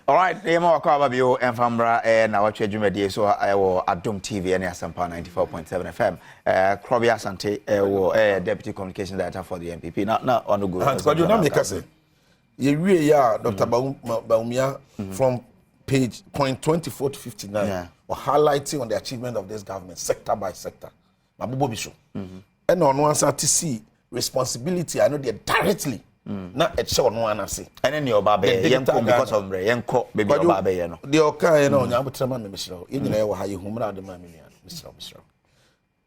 All right, the more Kababio and Fambra and our Chedumedi, so I will Adom TV and Asampa 94.7 FM. Krobia Sante, Deputy Communication Director for the MPP. Not on the good. But you know, because you really are Dr. Bawumia from page point 24 to 59, or highlighting on the achievement of this government, sector by sector. Mabubo Bisho. And on one side to see responsibility, I know they directly. Not a show no one say. And then your baby, because of Yanko, baby, baby, no. The Oka, you know, Nabutrama, Mr. You know how you humor the man, Mr.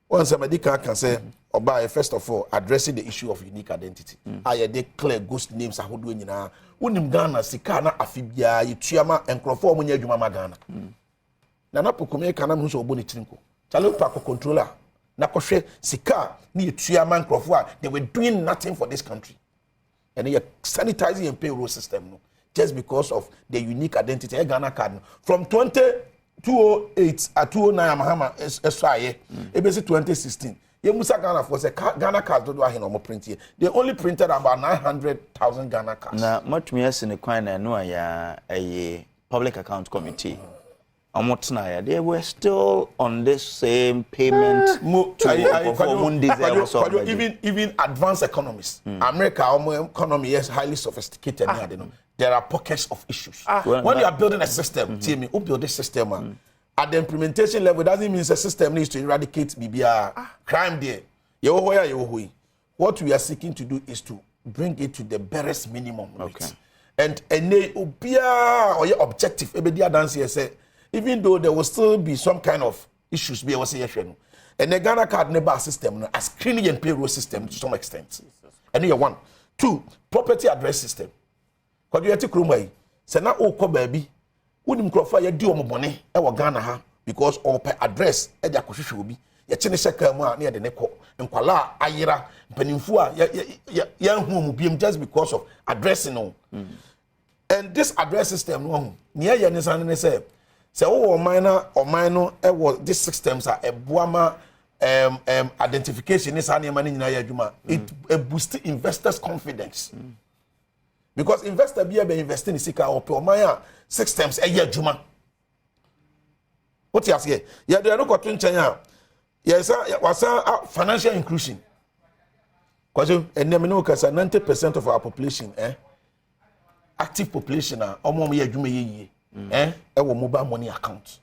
Once somebody can say, or by first of all, addressing the issue of unique identity. I declare ghost names are doing now. Unim Ghana, Sikana, Afibia, Yutiama, and Crawford when you Mama Ghana. Nana Pukume Kanam who's oboni trinko. Chalo Paco controller. Nakoshe, Sika, ni Yutiama and Crawford. They were doing nothing for this country. And you're sanitizing your payroll system just because of the unique identity. Ghana card from 2008 at 2009, Mahama SIA, ABC 2016. You must Ghana for Ghana cards don't have no print here. They only printed about 900,000 Ghana cards. Now, much me as in the coin, I know a public account committee. They were still on this same payment even advanced economists. America economy is highly sophisticated. There are pockets of issues. When you are building a system, who build this system? At the implementation level, doesn't mean the system needs to eradicate BBR crime there. What we are seeking to do is to bring it to the barest minimum. Okay. And they or your objective, even though there will still be some kind of issues, be able to say, and the Ghana card neighbor system, a screening and payroll system to some extent. And you one, two, property address system. Because you have to come say now, oh, baby, wouldn't croffer your due money, our Ghana ha, because all per address, and your question will be, your Chinese near the Neko, and Kuala, Ayira, Peninfua, young whom be just because of addressing. And this address system, near Yanis say, so oh minor these systems are a buama identification is any money in Ayajuma. It boosts investors' confidence. Because investor be investing in Sika or Maya systems a year Juma. What you say? Yeah, they are not got to yes, was financial inclusion. Because and then 90% of our population, active population are almost a a mobile money account.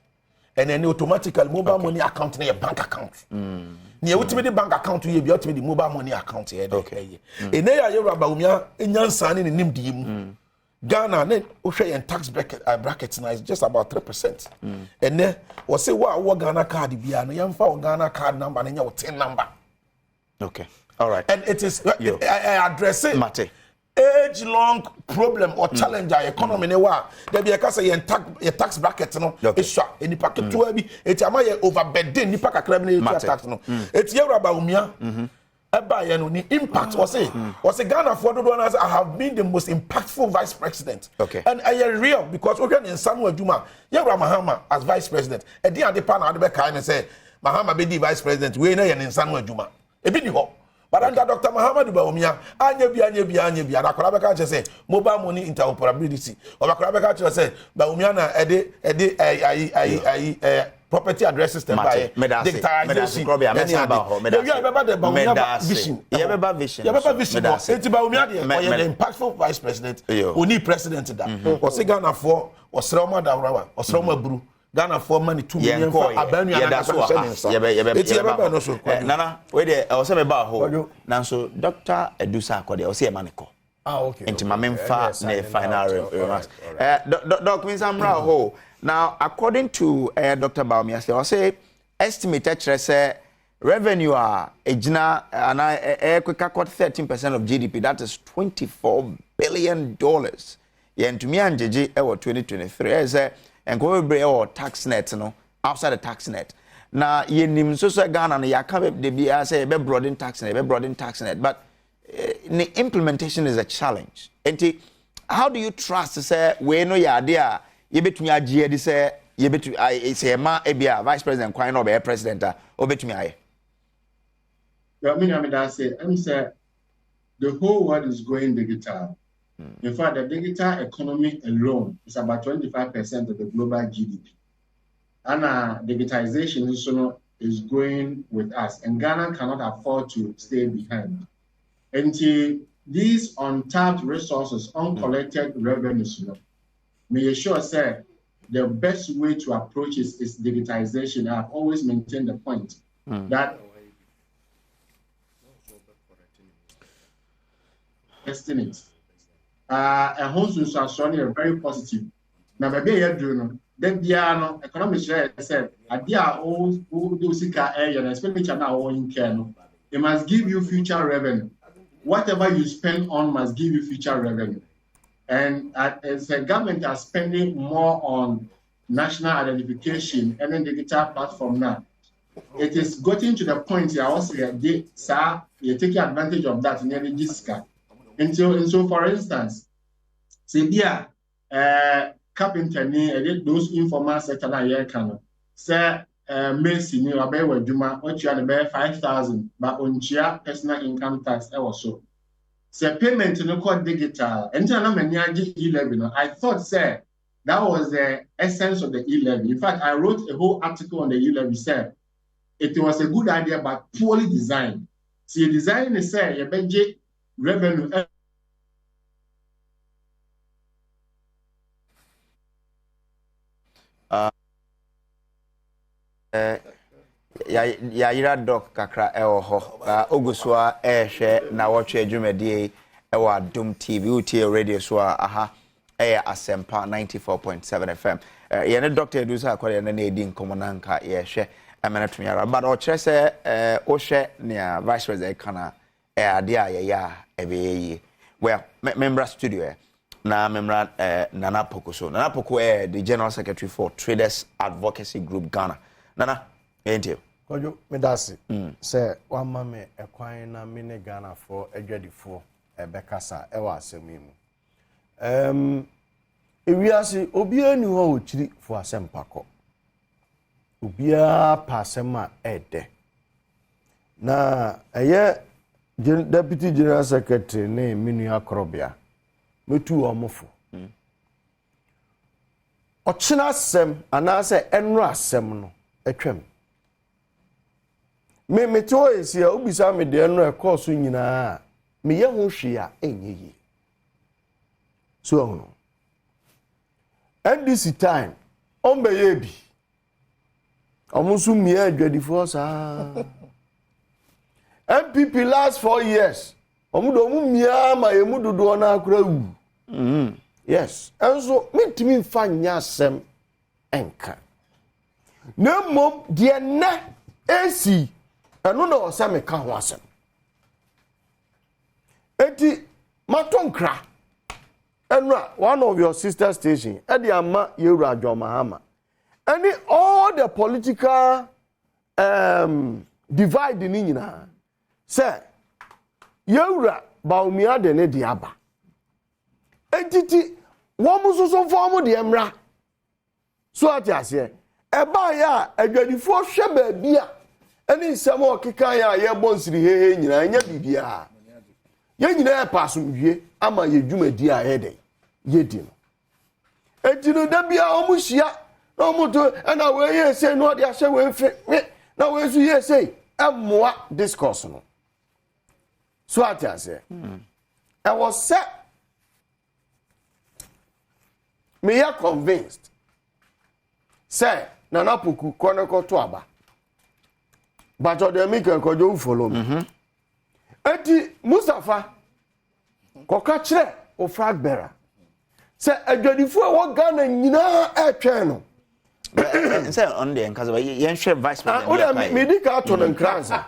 And then automatically mobile money account near bank account. Near ultimate bank account to be ultimately mobile money account here. Okay. And there you Bawumia in Yansan in Nimdim. Ghana then and tax brackets now is just about 3%. And then was say what Ghana card be and you found Ghana card number and your 10 number. Okay. All right. And it is address it. Mate. Age-long problem or challenge our economy. There be a case of tax bracket, no. It's short. In the packet to be it's a overburden. The packet criminal tax, no. It's here about Bawumia. The impact was a Ghana for the one as I have been the most impactful vice president. Okay. And I am real because we can in Samuel Juma, Yara Mahama as vice president. And the other pan at the back and say Mahama be the vice president. We know in Samuel Juma. A bit of but under Dr. Muhammad Bawumia, Anya, Akrabaka just say mobile money interoperability. Or Akrabaka just say Bawumia a property address system by digitalization. You remember the Bawumia vision. You remember vision. It's Bawumia, impactful vice president, who need president that. Was Ghana for or Sroma Dawrawa or Sroma Bru. Ghana for money 2 million for Abania. Nana, wait there. I was about ho. Now so Dr. Edusa Kode, I see a manico. Ah, okay. Into my main final remarks. Doc means I'm ho. Now, according to Dr. Bawumia, I say estimated say revenue are ejina and I quick 13% of GDP. That is $24 billion. Yeah, and to me and JJ 2023 is and go over or tax net, no, outside the tax net. Now, ye nim so Ghana, ya come de be say be broaden tax net, but the implementation is a challenge. And how do you trust to say we know ya idea? You bet me a GD say you bet I say ma ebia vice president kwai no be president o bet me aye. I mean that say the whole world is going digital. In fact, the digital economy alone is about 25% of the global GDP. And digitization is going with us, and Ghana cannot afford to stay behind. Until these untapped resources, uncollected revenues, may sure say the best way to approach is digitization. I've always maintained the point that estimate a whole society are very positive. Now, maybe you do then the economic share said, "Adia all do sika area and expenditure now in Kano. It must give you future revenue. Whatever you spend on must give you future revenue." And as the government are spending more on national identification and then digital platform now, it is getting to the point here also you're taking advantage of that in any discount. And so for instance, say carpenter ni those informal sector na here can say mason ni obey wadwuma otua na be 5,000 but onchia personal income tax also. Say payment no called digital. And na many age e-levy. I thought say that was the essence of the e-levy. In fact, I wrote a whole article on the e-levy. Said it was a good idea but poorly designed. See, design is say you budget revenue. Yira doc kakra ewo ho ogusua ehwe Nnawotwi adwumadie ewo Adom TV utie radio so aha asempa 94.7 FM yene Dr. Edusa akware na edi nkomonanka yehwe amenatumi but o kire se o hwe ne vice president kana ade ayaya ebeyi well member studio na member Nana Poko so Nana Poko the general secretary for Traders Advocacy Group Ghana Nana enti Kojo medasi se wama me ekwan na me ne Ghana for adwadifo ebekasa ewa asemimu ewiase obia ni ho ochiri fo asempako obia pasema ede na eye deputy general secretary ne minu akrobia metu omofo ochina asem anase enro asem no etwem me to esi a ubisa me de no e course nyina me ye ho hwe a enye yi so no and this time on be ye bi omusu mi adwadifo sa MPP last 4 years omudo mu mia ma ye mudodo na akura wu yes enso metimi mfa nya asem enka na mom de na esi eno na osame ka ho asem eti matonkra eno one of your sister station e de ama yewura Mahama any all the political divide ni nyina say yewura Bawumia de ne de aba entity wo musoso form de emra so atiase e ba ya adwadifo hwe ba bia eni nsem okeka ya ye bonsiri hehe nyina nya bibia ye nyina e pasomwie ama ye dwumadi a he de ye di no etino da bia omuhia na omuto na we ye say no de ahye we fe na we su ye say emoa discourse no so atiase I was set me ya convinced say Nana Puku koneko to aba but o de make enkojo follow me eti Mustafa koka kire o flag bearer say adwadifo e wo Ghana nyina etwen no say on the enkaza yen hwe vice president o de medical to no nkranza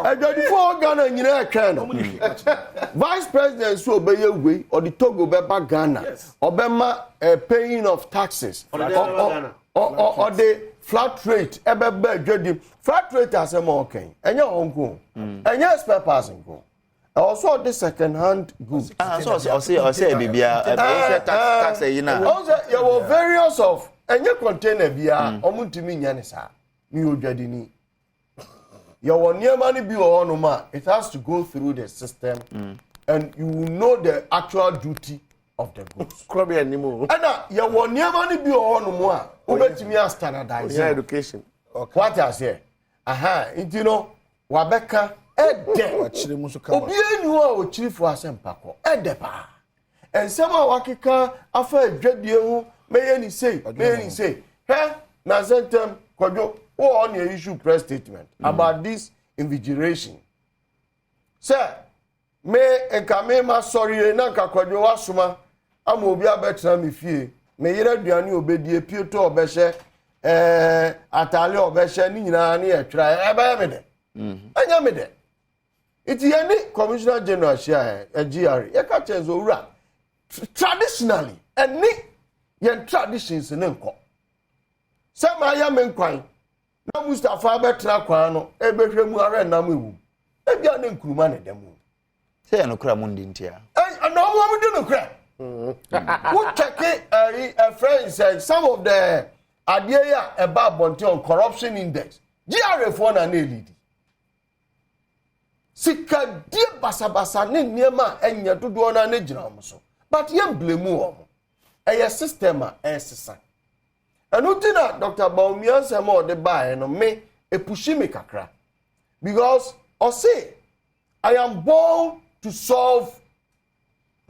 adwadifo wo Ghana nyina etwen no vice president so obeye we or the Togo be ba Ghana obema paying of taxes or the flat rate ebebe adwadi flat rate asem okay enya onko enya spare parts nko also the second hand goods so say bibia tax yina also there were various of enya container bia omuntimi nya ne sa mi odwadi ni your niema ni bi o no ma it has to go through the system and you will know the actual duty of the goods. Crop anymore. And you will never be on more. Ubetimi standardize education. Okay. What I say? Aha, you know, Wabeka ede. Obi enu a ochiri fu asempako. Ede pa. And some wakika afa dwadie hu meye ni say. He na sentem kwadwo wo on your issue press statement about this invigilation. Sir, me enkame ma sorry na nka kwadwo wasoma ama obi abetra me fie. Me yere aduane obedie pieto obehye atale obehye ni nyina na etwa ebe me de. Anya me de. Iti yani commissioner general share GR. Ye ka chenzo owura traditionally any yen traditions ne nko. Sama ya me nkwan na Mustafa betra kwan no ebehwe mu are nam ewu. Ebia ne nkuruma ne demu. Say no kra mundi ntia. No wo do no kra. Who check a friend said some of the idea about bonte on corruption index. GR for na lead. Sika die basabasa ne niema enya dodo na ne gina omo so. But ye blame omo. Eye system a esesa. Enu tina Dr. Bawumia semo de buy no me e pushi me kakra. Because I say I am born to solve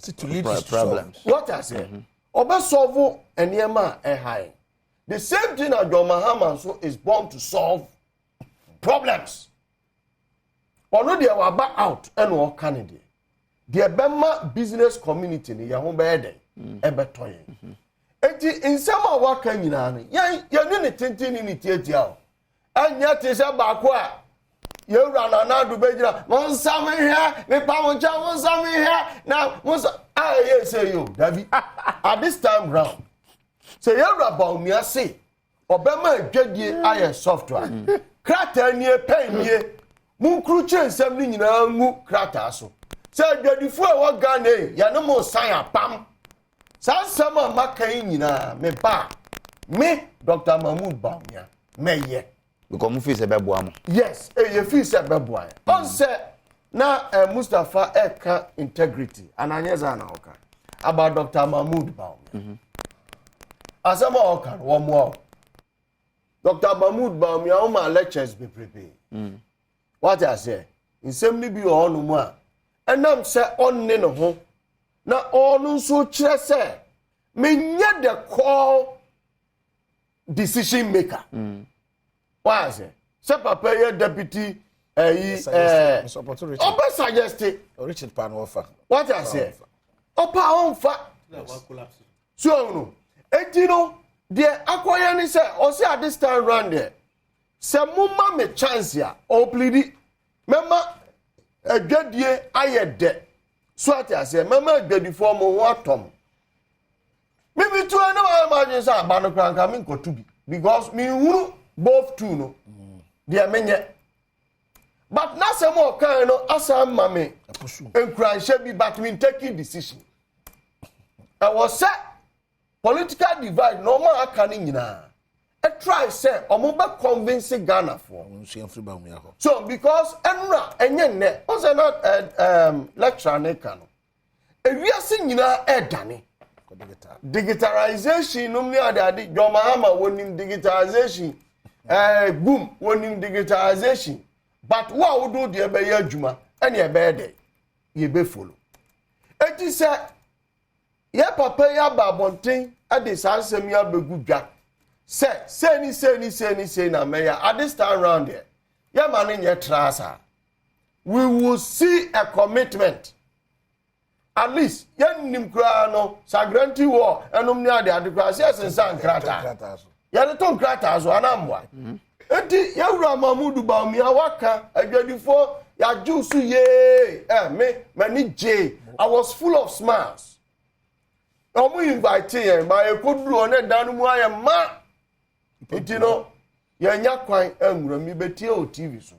to lead problems. What I say? Oba solve eniema high. The same thing as John Mahama so is born to solve problems. Ono dia wa back out and wo Canada. The Bema business community ni ya ho be den e betoye. Enti insama wa kan nyina no. Ya ni ne tenten ni tietia o. Anya te se ba ko a ye wura na na do be gira. Won sam here, me pa won cha won sam here. Now won I say you, David. At this time round. Say ye wura Bawumia say Obama adwadie aye software. Krata nie pen nie. Munkru chensem ni nyina ngu krata so. Se adwadifo a wo Ghana ya no mo san apam. Sa sama makan nyina me ba. Me Dr. Mahmoud Bawumia me ye. Because mu fi se bebo am. Yes, ye fi se bebo am. On say na Mustafa eka integrity ananyeza na oka about Dr. Mahmoud Bawumia. Asama oka wo mo. Dr. Mahmoud Bawumia o ma lectures be prepare. What I say? In same bi o no mu a. Enam se onne no ho. Na onu so kire se menye the call decision maker. Why I say? Se papa ye deputy Oba suggest Richard Pan offer. What I say? Opa onfa. So no. Etino the akwaya ni say o say at this time round there. Se mumma me chance ya o plead mema adwadie ayede. So at I say mema adwadifo mo ho atom. Me bi to na ma imagine say abano kranka me nkotu bi because me huru both two no. They menye. But na some more kind no asa mame encourage be but me taking decision. I was say political divide no man aka ni nyina. I try say omo be convince Ghana for. So because enra enye ne o say not lecture na ka no. Ewiase nyina edane. Digitalization no me ade John Mahama wonim digitalization. Boom wonim digitalization. But what would do the be adwuma and ye be dey ye be follow. Eti say ye papa ya babonten ade sansem ya begudwa. Say na meya at this time round here. Ye man nye trasa. We will see a commitment. At least ye nim kra no sagranti war enum ni ade kra say sensan krata. Ye de ton krata so anamwa. Enti yawura Mahmoud Bawumia waka adwadifo ya juice ye me mani J. I was full of smiles. Omo invite yen ma ekoduru one dan mu aye ma. Enti no ye nya kwan anwura mi betie o TV so.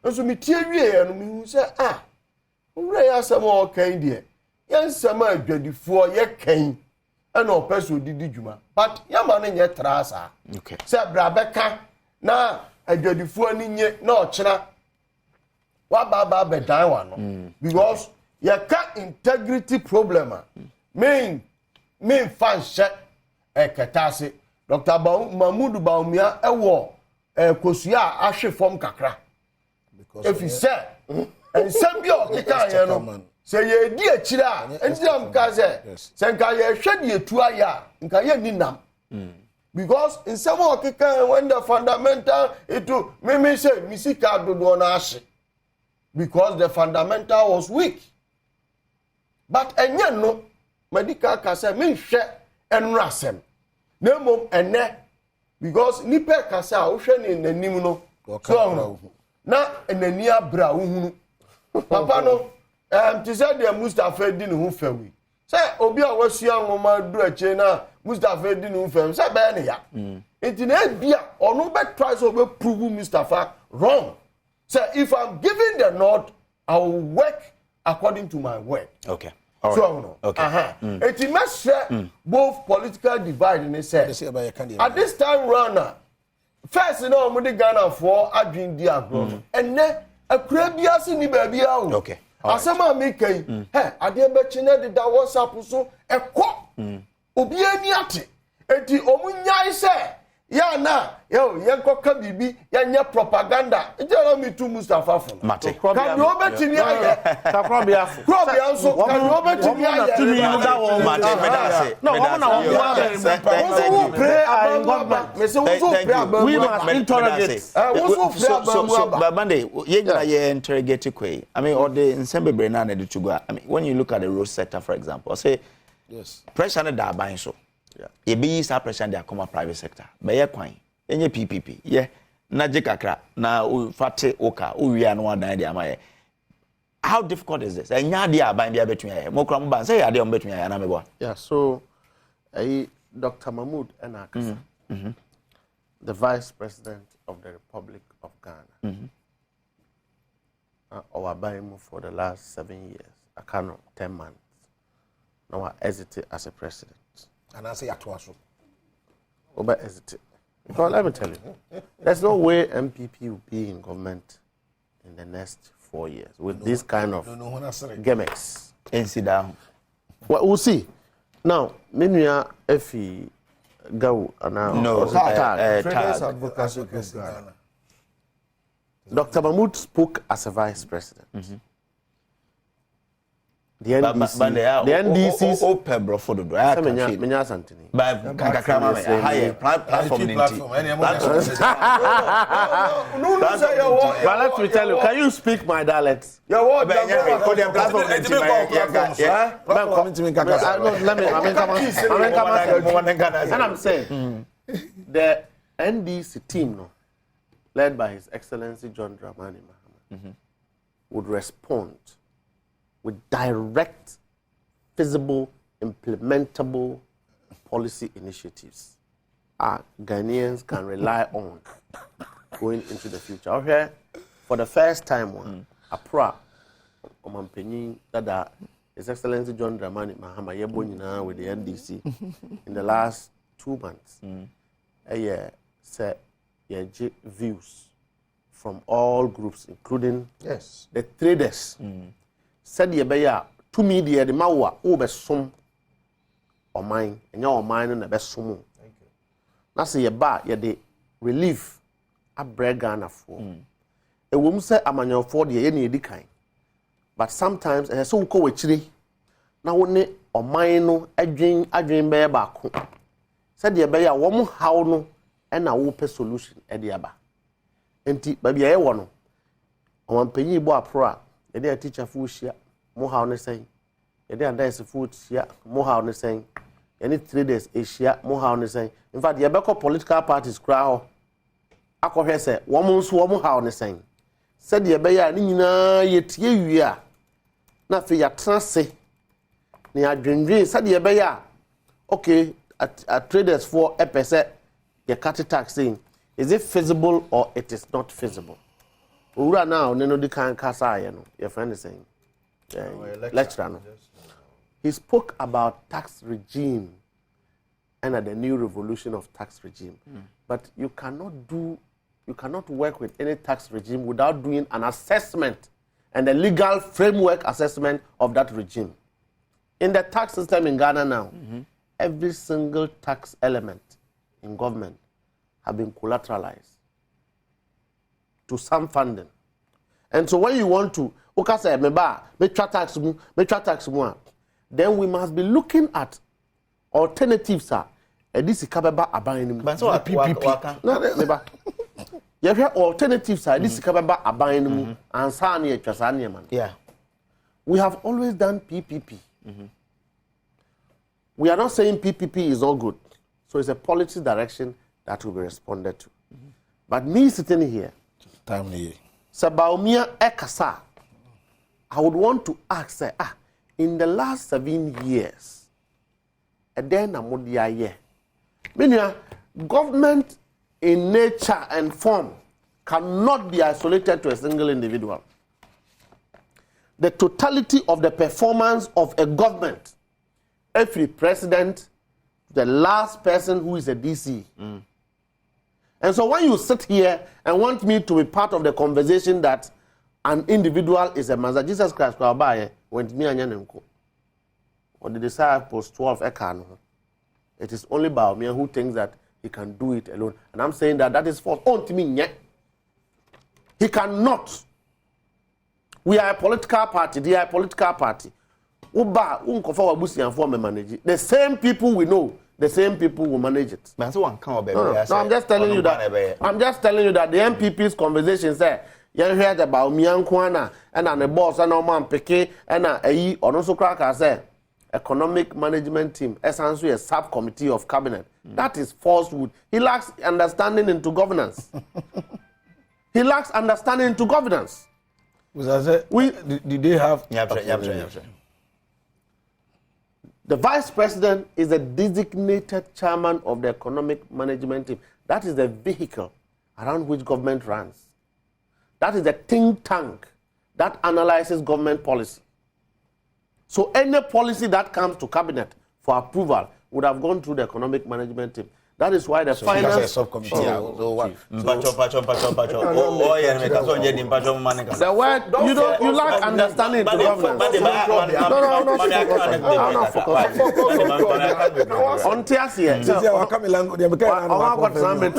Nso mi tie wie no mi hu se wura ya sama o kan die. Yen sama adwadifo ye kan ana opeso didi dwuma. But yama no nye trasa. Okay. Se bra beka na adwadifo ani nye na ochira wa ba bedan wa no because yɛka integrity problem a main fan hyɛ ketase Dr. Mahmoud Bawumia ɛwɔ kosua ahwe fam kakra efi sɛ nsɛm bi a ɔkeka yɛ no sɛ yɛdi akyira a ntiam ka sɛ sɛ nka yɛhwɛ de etu ayɛ a nka yɛ ni nam because nsɛm a ɔkeka when the fundamental itu mimi say misika dodo na ahye because the fundamental was weak but enye no medical ka say me hwɛ enra asɛm na mom ene because nipa ka say a wo hwɛ ne nanim no so na enani abra wo hunu papa no ti say de Mustafa di ne ho fawi say obi a wasua nwoma du ache na Mustafa di ne ho fam say be ne ya enti na bia ono be try so be prove Mustafa wrong. So if I'm giving the nod, I will work according to my word. Okay. All right. So no. Okay. It must share both political divide in itself. At this time runner, first you know we Ghana for adwin di agro. And then a crabia sini baby out. Okay. Asama make hey, ade be chine de da WhatsApp so e ko. Obi ani ate. Enti omunyai say ya na yo yenko ka bibi yenye propaganda ejero mi tu Mustafa fun mate ka bi obetimi aye ka krobia fu krobia nso ka bi obetimi aye tumi no da wo mate me da say no wo na wo pray and government me say wo pray we must interrogate wo so Monday ye nyina ye interrogate kwai I mean all the nsembebre na na de to go I mean when you look at the road sector for example I say yes pressure na da ban so ye be use pressure dey come private sector be ye kwan enye PPP ye na je kakra na o fate oka o wi anu adan dey amaye how difficult is this enya dey aban bia betun ye mo kra mo ban say ya dey o betun ye na me bo yeah so Dr. Mahmoud Enakasa the vice president of the Republic of Ghana our aban for the last 7 years I cannot 10 months now I exited as a president. And I say atwaso. Oba hesitate. Because let me tell you, there's no way MPP will be in government in the next 4 years with this kind of gimmicks. Incident. Well, we'll see. Now, Minya Efi Gau no Traders Advocacy Group. Dr. Mahmoud spoke as a vice president. The NDC open bro for the drive by Kakakrama higher platform but let me tell you, can you speak my dialect? Your word platform and I'm saying the NDC team no, led by His Excellency John Dramani Mahama would respond with direct, feasible, implementable policy initiatives Ghanaians can rely on going into the future. Okay, for the first time, APRA, Omampenyi, Dada, His Excellency John Dramani Mahama, Yebonina with the NDC in the last 2 months. Said, views from all groups, including the traders. Said ye be ya to me the mawa o be som o mine enya o mine na be som na se ye ba ye de relief abrega na fo e wom se amanyofo de ye na edikan but sometimes e so ko wachire na wo ne o mine no adwen be ba ko said ye be ya wo mo haw no e na wo pe solution e de aba enti ba bia ye wo no o mampanyi bo apro yede a teacher fu hia mo haw ne sen yede a dance fu hia mo haw ne sen any traders hia mo haw ne sen in fact ye be ko political parties kra ho akohwe se wo mo nso wo mo haw ne sen said ye be ya ni nyina ye tie wi a na fe ya transe ni adwendwen said ye be ya okay at traders for a percent ye cut tax saying is it feasible or it is not feasible. Ura now, no di kan kasa you know. Your friend is saying, lecturer. No. He spoke about tax regime and the new revolution of tax regime. But you cannot work with any tax regime without doing an assessment and the legal framework assessment of that regime. In the tax system in Ghana now, every single tax element in government have been collateralized to some funding. And so when you want to, then we must be looking at alternatives. This is alternatives are this kababa aban and sani etwasani man. Yeah. We have always done PPP. We are not saying PPP is all good. So it's a policy direction that will be responded to. But me sitting here, Timely. Bawumia ekasa, I would want to ask, in the last 7 years, and then amudia meaning government in nature and form cannot be isolated to a single individual. The totality of the performance of a government, every president, the last person who is a DC. And so when you sit here and want me to be part of the conversation that an individual is a master, Jesus Christ went me and or the disciples 12 ekano. It is only Bawumia who thinks that he can do it alone. And I'm saying that is false. He cannot. We are a political party. They are a political party. The same people we know, the same people will manage it. No, I'm just telling you that. I'm just telling you that the MPP's conversation say, you hear the Bawumia Nkwana and the boss and man Peke and a or also cracker say economic management team, essentially a subcommittee of cabinet. That is falsehood. He lacks understanding into governance. He lacks understanding into governance. Did they have? The vice president is a designated chairman of the economic management team. That is the vehicle around which government runs. That is the think tank that analyzes government policy. So any policy that comes to cabinet for approval would have gone through the economic management team. That is why the finance subcommittee. The word you lack understanding to governance.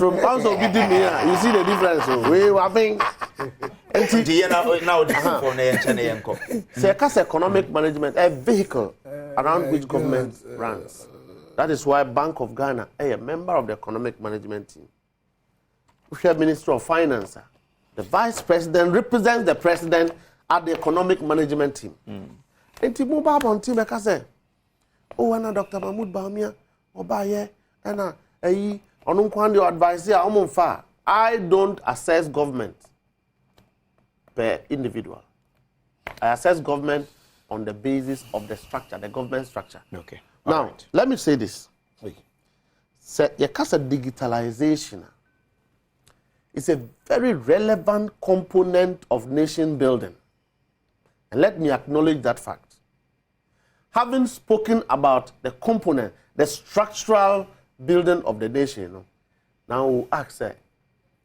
You see the difference. We were being economic management, a vehicle around which government runs. That is why Bank of Ghana, a member of the economic management team. We have Minister of Finance. The vice president represents the president at the economic management team. And Timu Babon team say, oh, and Dr. Mahmoud Bawumia, Obaye, and Onunkwandi advisor, I don't assess government per individual. I assess government on the basis of the structure, the government structure. Okay. Now, let me say this. Digitalization is a very relevant component of nation building. And let me acknowledge that fact. Having spoken about the component, the structural building of the nation, now we'll ask,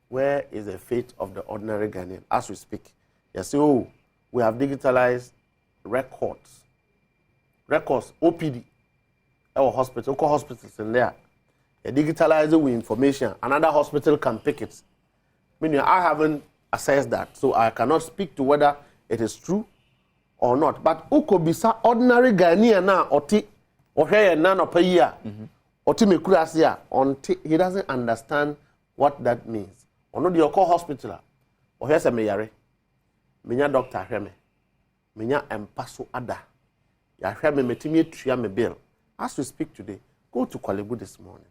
where is the fate of the ordinary Ghanaian as we speak? You say, oh, we have digitalized records, OPD. Our hospitals in there. You digitalize it with information. Another hospital can pick it. Meaning I haven't assessed that, so I cannot speak to whether it is true or not. But ukobisa ordinary Ghanaian na oti ohye na no year. Oti mekurasia until he doesn't understand what that means. Ono the oko hospital. Ohye se me yare. Menya doctor hwe me. Menya empaso ada. Ya hwe me metimi etua me bill. As we speak today, go to Kwalebu this morning.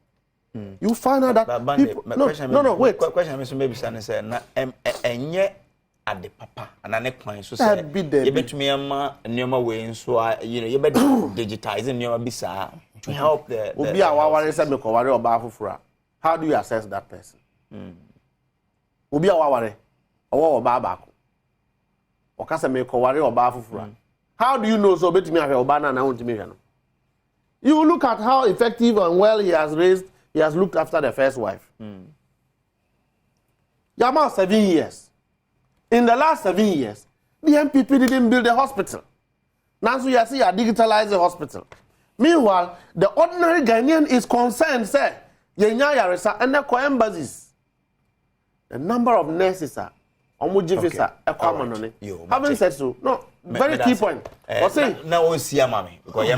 You find out that people, wait. Question maybe say na enye ade papa anane kwan so say you betumi ama nyoma we nso you be digitizing nyoma bisa to help the obi a waware say me ko ware oba afoforo. How do you assess that person? Obi a waware owo oba baako. Okasa me ko ware oba afoforo. How do you know so betumi ahwe oba na na wontimi hwe no? You look at how effective and well he has looked after the first wife. Yama 7 years. In the last 7 years, The MPP didn't build a hospital. Now so you see you digitalize the hospital. Meanwhile, the ordinary Ghanaian is concerned, say, yenya yaresa and the embassies. The number of nurses are omujifisa equamonone. Having said so, no, very key point. Now we see mami because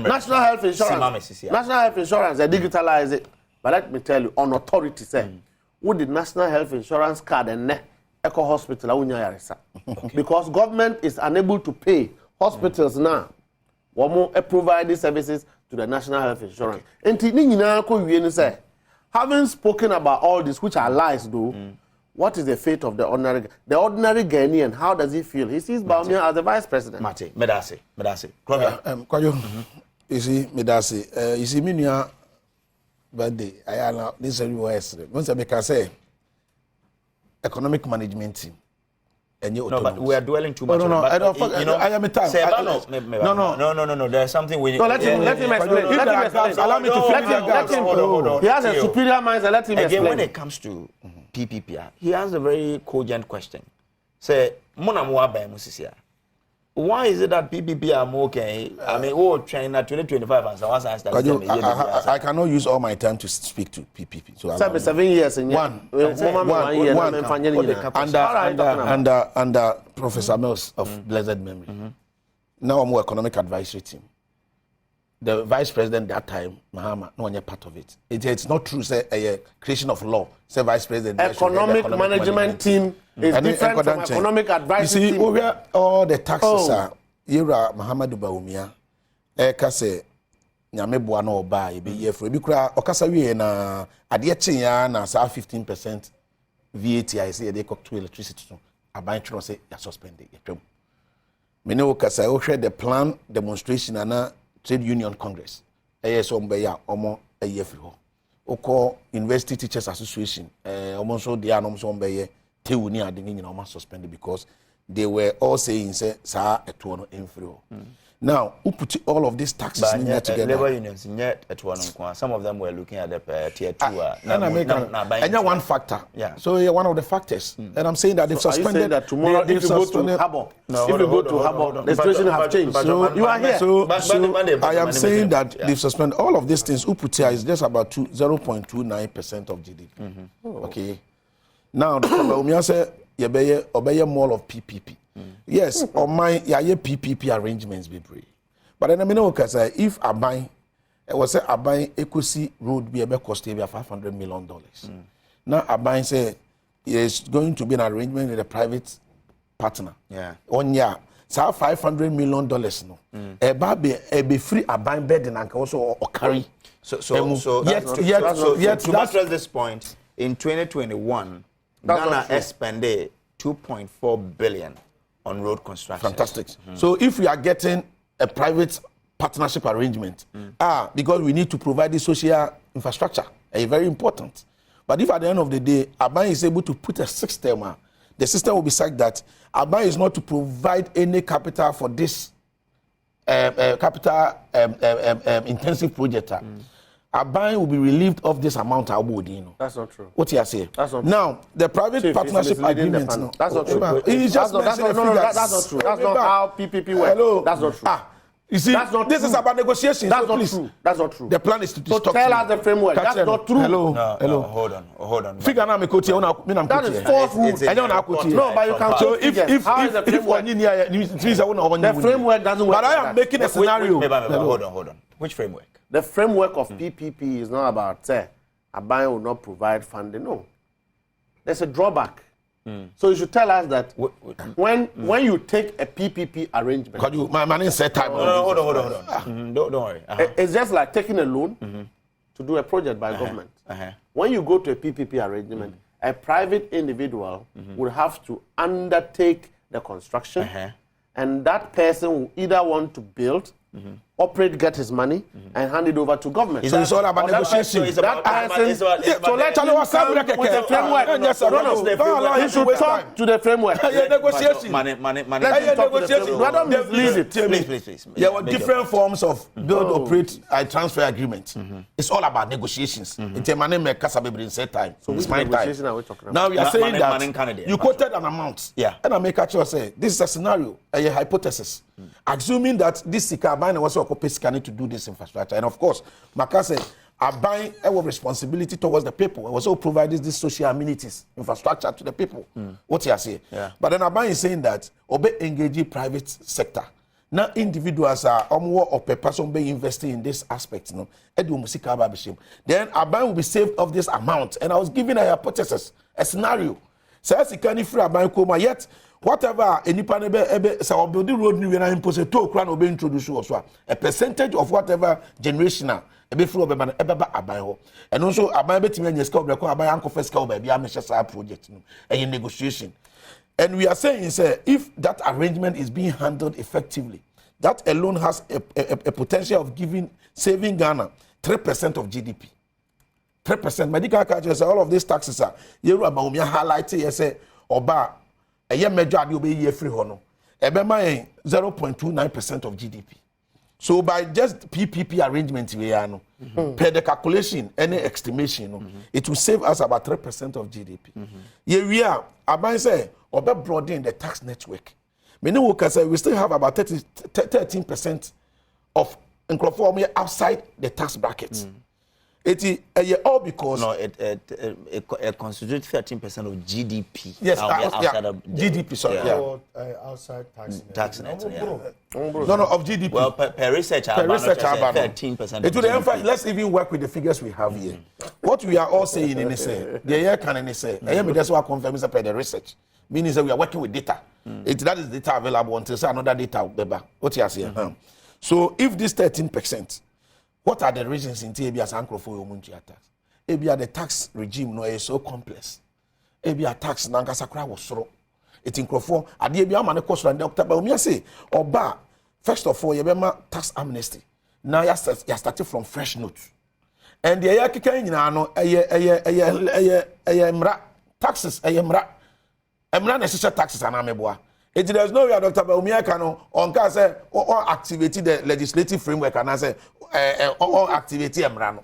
National Health Insurance. National Health Insurance, they digitalize it. But let me tell you, on authority say, with the National Health Insurance card and Eco Hospital, because government is unable to pay hospitals now. One more provide these services to the National Health Insurance. And say, having spoken about all this, which are lies, though, what is the fate of the ordinary Ghanaian? How does he feel? He sees Bawumia as the vice president. Mate, Medase. You see, Medase, you see, Minia, birthday, I am this yesterday. Once I can say, economic management team. No, but we are dwelling too much. No, I don't. You know, I am a time. No. There's something we need. No, let him explain. Allow me to let him. He has a superior mind. Let him explain. Again, when it comes to PPP, he has a very cogent question. Say, why is it that PPP are more okay? I mean, China 2025 and so on. I cannot use all my time to speak to PPP. So 7 years in under Professor Mills of blessed memory. Now I'm more economic advisory team. The vice president that time, Mahama, no one part of it. It's not true. Say a creation of law. Say vice president. Economic management team is different from economic advisory team. You see, over all the taxes are Yura Muhammadu Bawumia. Eka say nyame boa na oba e be yefro bi kura okasa wie na ade chinya na sa 15% VAT I say they cook to electricity to aban tro say ya suspend it twem. Me ne okasa o hwe the plan demonstration na Trade Union Congress. So mbeya omo eyefri ho. Oko University Teachers Association omo so dia no so mbeye tewu ni ade ni nyina omo suspended because they were all saying say sa eto no emfri ho. Now, who put all of these taxes in there together? Labor unions, some of them were looking at the tier 2. And one factor. Yeah. So you're one of the factors. And I'm saying that they've suspended. Are you saying that tomorrow, if you go to Harbour, the situation has changed. So you are here. So I am saying that they've suspended all of these things. Who put here is just about 0.29% of GDP. Okay. Now, the Bawumia said, obey more of PPP. Yes, or my PPP arrangements be brave. But then I mean, okay, if I buy, it was a buy Equity Road be able cost $500 million. Now I buy say it's going to be an arrangement with a private partner. Yeah. 1 year. So $500 million no. A be free a buy bed and also or carry. So to buttress this point, in 2021, Ghana spent 2.4 billion on road construction. Fantastic. So if we are getting a private partnership arrangement, because we need to provide the social infrastructure, very important. But if at the end of the day, Aban is able to put a system, the system will be such that Aban is not to provide any capital for this capital intensive project. Aban will be relieved of this amount. That's not true. What you say? That's not true. Now, the private partnership agreement. No. That's not true. That's not true. That's not how PPP works. Hello. That's not true. You see, this is about negotiations. That's not true. That's not true. The plan is to so tell us the framework. That's not true. Hello. Hold on. Figure now me quote here. That is false rule. I don't know quote here. No, but you can. So if the framework doesn't work. But I am making a scenario. Hold on. Which framework? The framework of PPP is not about say Aban will not provide funding. No, there's a drawback. So you should tell us that when you take a PPP arrangement. My man said time. Hold on. Don't worry. It's just like taking a loan to do a project by government. When you go to a PPP arrangement, a private individual would have to undertake the construction, and that person will either want to build operate, get his money, and hand it over to government. So it's all about negotiation. So let him come with the framework. He should talk to the framework. Negotiation. Don't mislead it. Please. There were different forms of build, operate, transfer agreement. It's all about negotiations. It's a money maker, time. So it's my time. Now we are saying that you quoted an amount. Yeah. And I make actually say this is a scenario, a hypothesis. Assuming that this Sika buying was scanning to do this infrastructure. And of course, Maka said, are buying our responsibility towards the people. It was all providing these social amenities, infrastructure to the people. What you say? Yeah. But then Abai is saying that obey engaging private sector. Now individuals are more of a person be investing in this aspect. No, then Abai will be saved of this amount. And I was giving a hypothesis, a scenario. So as you can free Abai Koma yet. Whatever any panel so building road new and impose a toll crown will be introduced also a percentage of whatever generational a bit full of abayo and also abayo between your scope abayo uncle first scope baby I'm a project in negotiation. And we are saying say if that arrangement is being handled effectively, that alone has a potential of saving Ghana 3% of GDP. 3%. Medical culture say all of these taxes are you Bawumia highlighted you say oba a year major will be year free hono. 0.29% of GDP. So by just PPP arrangement we are no per the calculation any estimation it will save us about 3% of GDP. Here we are. Aban say obe broaden the tax network. Many workers say we still have about 13% of nkrofo outside the tax brackets. It is all because it constitutes 13% of GDP. Yes, outside of GDP. Sorry, outside tax net. No, of GDP. Well, per research, 13%. It would let's even work with the figures we have here. What we are all saying in say, the year can say, that's why I confirm is per the research. Meaning that we are working with data. That is data available until say another data. What you are saying. So if this 13%. What are the reasons in Abia's uncle for your tax? Abia the tax regime no is so complex. Abia tax Nankasakra was so. It in Crofo, Adibia man cost and Dr. Bawumia say, Oba, first of all, you tax amnesty. Now you started from fresh notes. And the Ayaka mra taxes, mra necessary taxes and ameboa. It there's no way Dr. Bawumia can on say or activate the legislative framework and I say or activate emrano.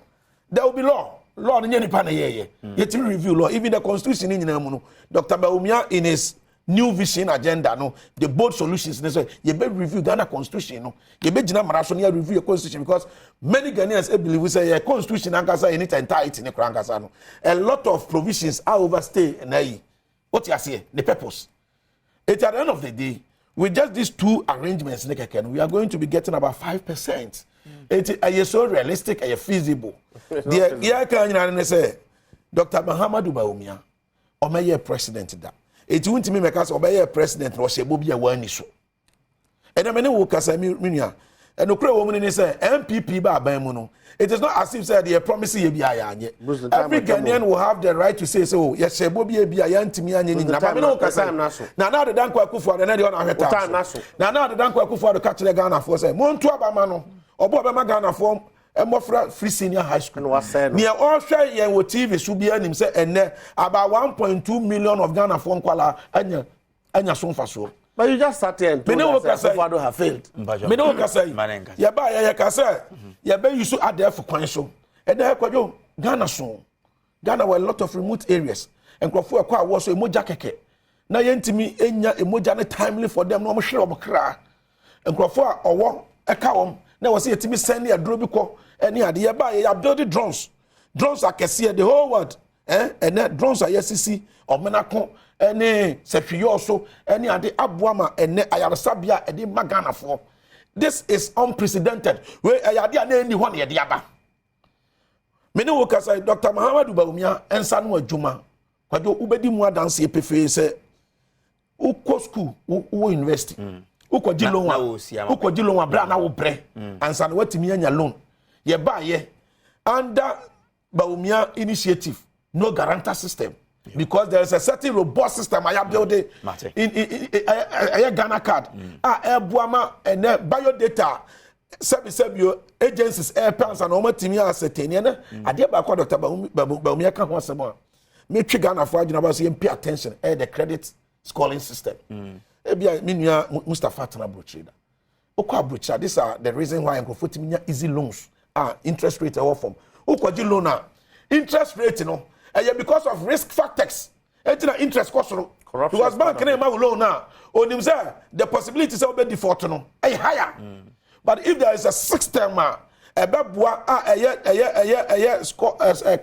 There will be law. Law in any panel here. Yet review law. Even the constitution in Dr. Bawumia in his new vision agenda, no, the bold solutions necessary. You better review Ghana constitution, no. You better Marasonia review your constitution because many Ghanaians believe we say a constitution and you need to enter it in the Krankasano. A lot of provisions are overstayed and what you say, the purpose. At the end of the day, with just these two arrangements, we are going to be getting about 5%. It's so realistic and feasible. The say, Dr. Muhammadu Bawumia, Omaye president that. It won't mean because Omaye president was a bobby one issue. And I mean, who say Minia, and the Crow woman say MPP by Bamuno. It is not as if said they are promising every Ghanaian will have the right to say so. Yes, she will be a Bianti and now the Danko for another one. Now the Danko for the catch the Ghana for say Montua Bamano or Bobama Ghana form and more free senior high school. Near all share TV should be an himself and about 1.2 million of Ghana form Kuala and your son for so. But you just sat here and told us that Fado have failed. Me no can say. Ya ba ya can say. Ya be you so add there for kwanso. E dey kwajo Ghana so. Ghana were a lot of remote areas. And Krofo akwa wo so emoja keke. Na yentimi enya emoja ne timely for them no mo hwe obokra. And Krofo a owo eka wom. Na wo say yetimi send ya dro bi ko. Eni ade ya ba ya build drones. Drones are kese the whole world. And drones are yesisi omenako any sefiyo so any ade abuama ene ayaresabia ede magana for. This is unprecedented. We ayade na any one ye de aba. Many wo kasa Dr. Muhammadu Bawumia ensa no adwuma. Kwado ubedi mu adanse epefe se uko school wo university. Uko di loan abra na wo bre. Ansa no watimi anya loan. Ye ba ye under Bawumia initiative no guarantor system. Because there is a certain robust system I have built in Ghana card. Buama and biodata Sebio agencies airplans and oma timi ascertain na ade ba kwa Dr. Bawumia ka ho asemo me twi Ghana for adwuna ba so pay attention the credit scoring system ebia me nua Mustafa Tana Brochida okwa Brochida. These are the reason why enko fotimi easy loans interest rate e form okwaji loan interest rate no because of risk factors etina interest cost no because bank na ma loan na onim say the possibility say obe default no higher. But if there is a system,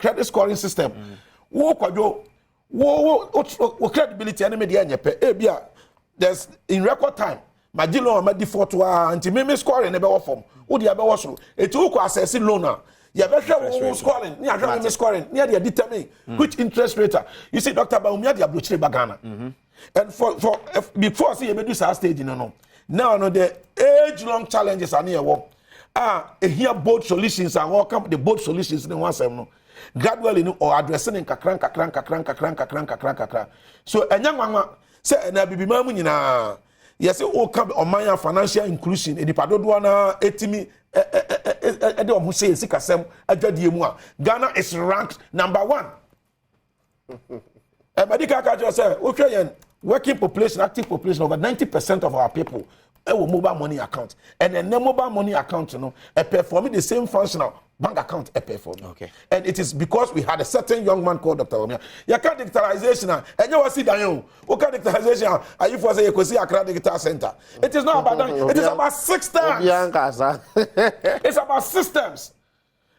credit scoring system, credibility and media there's in record time. My deal my default until me scoring never form. Who the other so it took access loan. You better scoring, near scoring, near the determine which interest rate. You see, Dr. Bawumia the Abluchre Bagana. And for before see you do stage, no. Now, the age-long challenges are near work. Here both solutions are welcome. The both solutions in one sem no. Gradually, or addressing in kakran. So, a young mama say, "Na bibi mamu nyina." Yes, all come on my financial inclusion. Edi padoduana etimi. Ede omu say sikasem adwadie mu a. Ghana is ranked number 1. Medical culture say, okay, working population, active population, over 90% of our people have a mobile money account. And then the mobile money account, performing the same functional bank account perform. Okay. And it is because we had a certain young man called Dr. Bawumia. You can't digitalization, and you will see Daniel. What kind of digitalization are you for say you could see Accra Digital Center? It is not about that. It is about systems. It's about systems.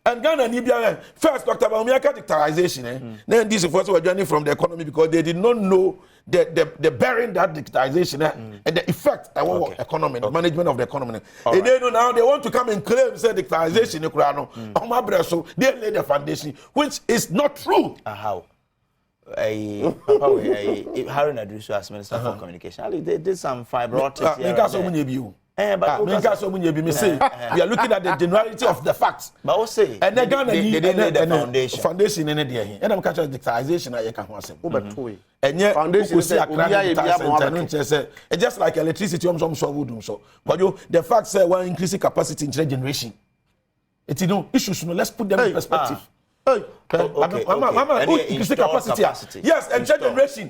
And Ghana Nibia first Dr. Bawumia digitalization. Then this first were joining from the economy because they did not know the bearing that digitalization and the effect on economy, the management of the economy. And they know now they want to come and claim say digitalization they lay the foundation, which is not true. How? Harry Nadrusu as Minister for Communication. They did some fiber optics. But we are looking at the generality of the facts. But we'll say, and they're gonna need the foundation. Foundation in India. And I'm catching digitalization. I can't want to. And yet, foundation say just like electricity, so. But the fact say we're increasing capacity in generation. It's issues. Let's put them in perspective. Increasing capacity. Yes, and generation.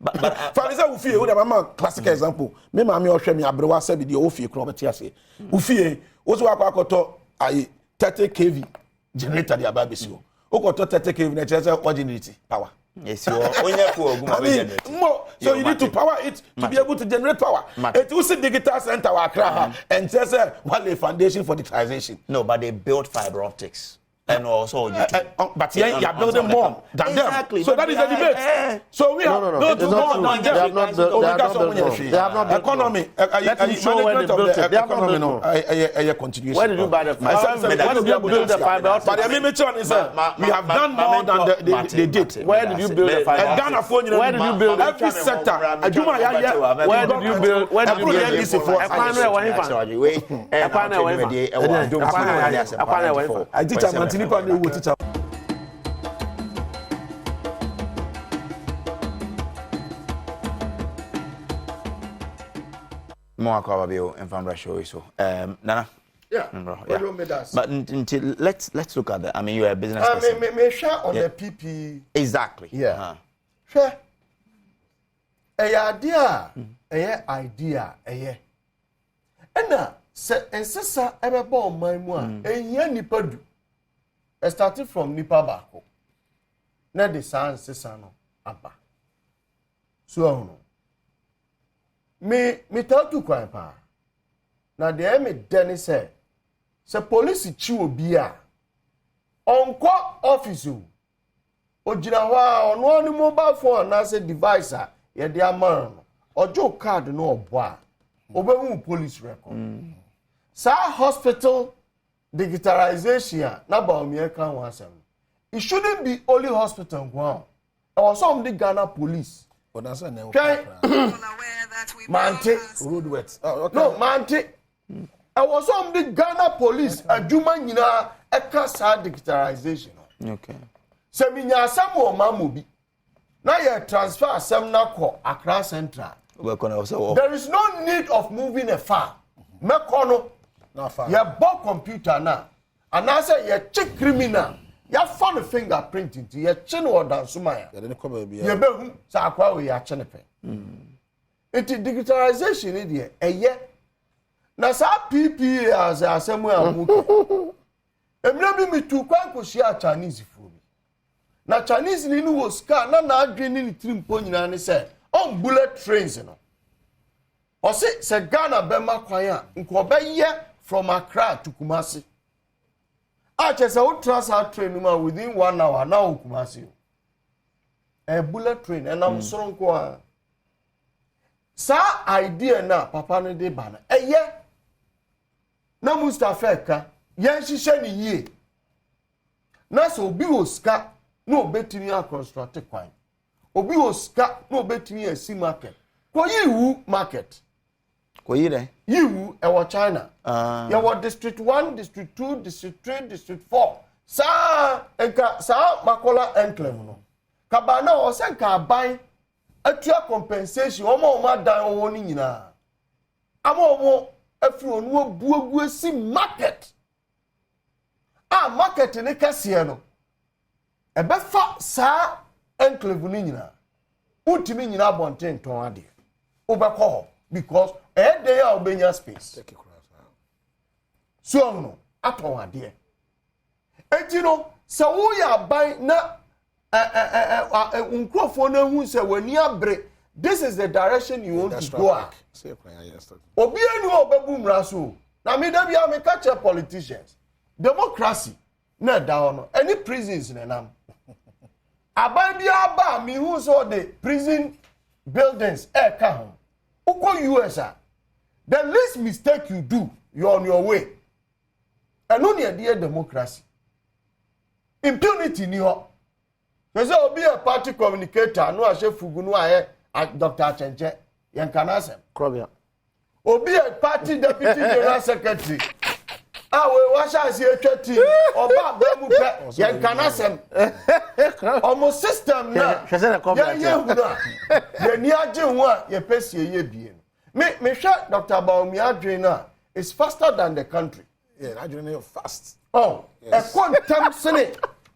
But for example, Ufie, we have classical example. Me mama ohwe me abrewa se bi de Ufie kro beti ase. Ufie, ozo akwakoto ai 30 kV generator de ababesi o. Okoto 30 kV na chese ordinary power. Yes, you onye ku oguma be generate. So you need to power it to be able to generate power. It was a digital center Accra and chese one foundation for digitalization. No, but they built fiber optics. And also, but you are building more than them. So that is a debate. So we have built more than them. They have not built economy. Let me show where they built it. They have not built continuation. Where did you buy the fiber? Where did you build the fiber? But the limit is we have done more than they did. Where did you build the fiber? Where did you build every sector? Where did you build? Where did you build this for? I teach nipa na ewo teacher mo akwa babio enfambra show so nana but until let's look at that. I mean, you're a business person. Me share on the PP exactly. Yeah. Sure. Idea ena se ensesa ebe bo man mu a ehia nipa du. Starting from nipa bako. Na the sans no aba. So me tell to kwan pa. Na de me deni say police chi obi a onko office o gina ho a ono ni mobile phone na say device a ye de amara no ojo card no obo a obehu police record. Sa hospital digitalization na Bawumia kan wasem. It shouldn't be only hospital wow. Or some the Ghana police. But that's a no. Mante roadworks. No, Mante. I was some the Ghana police adwuma nyina eka sa digitalization. Okay. Se minya asam o mamobi. Na ye transfer asam na ko Accra Central. There is no need of moving a far. Mekono yɛbɔ computer na anaasɛ yɛkye criminal yɛafa no fingerprint nti yɛkye no ɔdansoma a yɛbɛhu sɛ akwa wɔ yɛakye no pɛ nti digitalization ne deɛ ɛyɛ na saa PPA as asɛm a mu emira bi mitu kwan kɔhyia Chinese fo bi na Chinese ni no wɔ sika na adwene ne tirimpo nyinaa ne sɛ on bullet trains no ɔse sɛ Ghana bɛma kwan a nkɔbɛyɛ from Accra to Kumasi a kyɛ sɛ wotra saa train no ma within 1 hour na wo Kumasi a bullet train ɛnam soro nko a saa idea na papa no de ba na ɛyɛ na Mustafa ka yɛn hyehyɛ ne yie na sɛ obi wɔ sika na obetumi akonstruct kwan obi wɔ sika na obetumi asi market ko yiwu market ko yi dɛ yiwu ɛwɔ China yɛwɔ district 1 district 2 district 3 district 4 saa enka saa makola enclave no kaba na ɔsɛ nka aban atua compensation ɔmo adan ɔwɔ ni nyinaa ama ɔmo afiri onu buagu asi market market ne kɛseɛ no ɛbɛfa saa enclave no nyinaa utimi nyinaa bonten ton ade wobɛkɔ hɔ because ɛde a obenya space so no aton ade enti no sɛ wo ya aban na nkrofo na hu sɛ wani abre this is the direction you want to go a obi anu obebu mra so na me da bia me catch politicians democracy na da no any prisons na nam aban bia ba me hu so the prison buildings ka ho uko US the least mistake you do you're on your way and only a dear democracy impunity ni ho so obi a party communicator no ahye fugu no aye Dr. Achenche yen kanasem Krobia obi a party deputy general secretary we washa si etwati oba abamu pe yen kanasem omo system na ye hu na ye ni age hu a ye pesie ye bie me hwe Dr. Bawumia adwen na is faster than the country adwen fast e kontem sene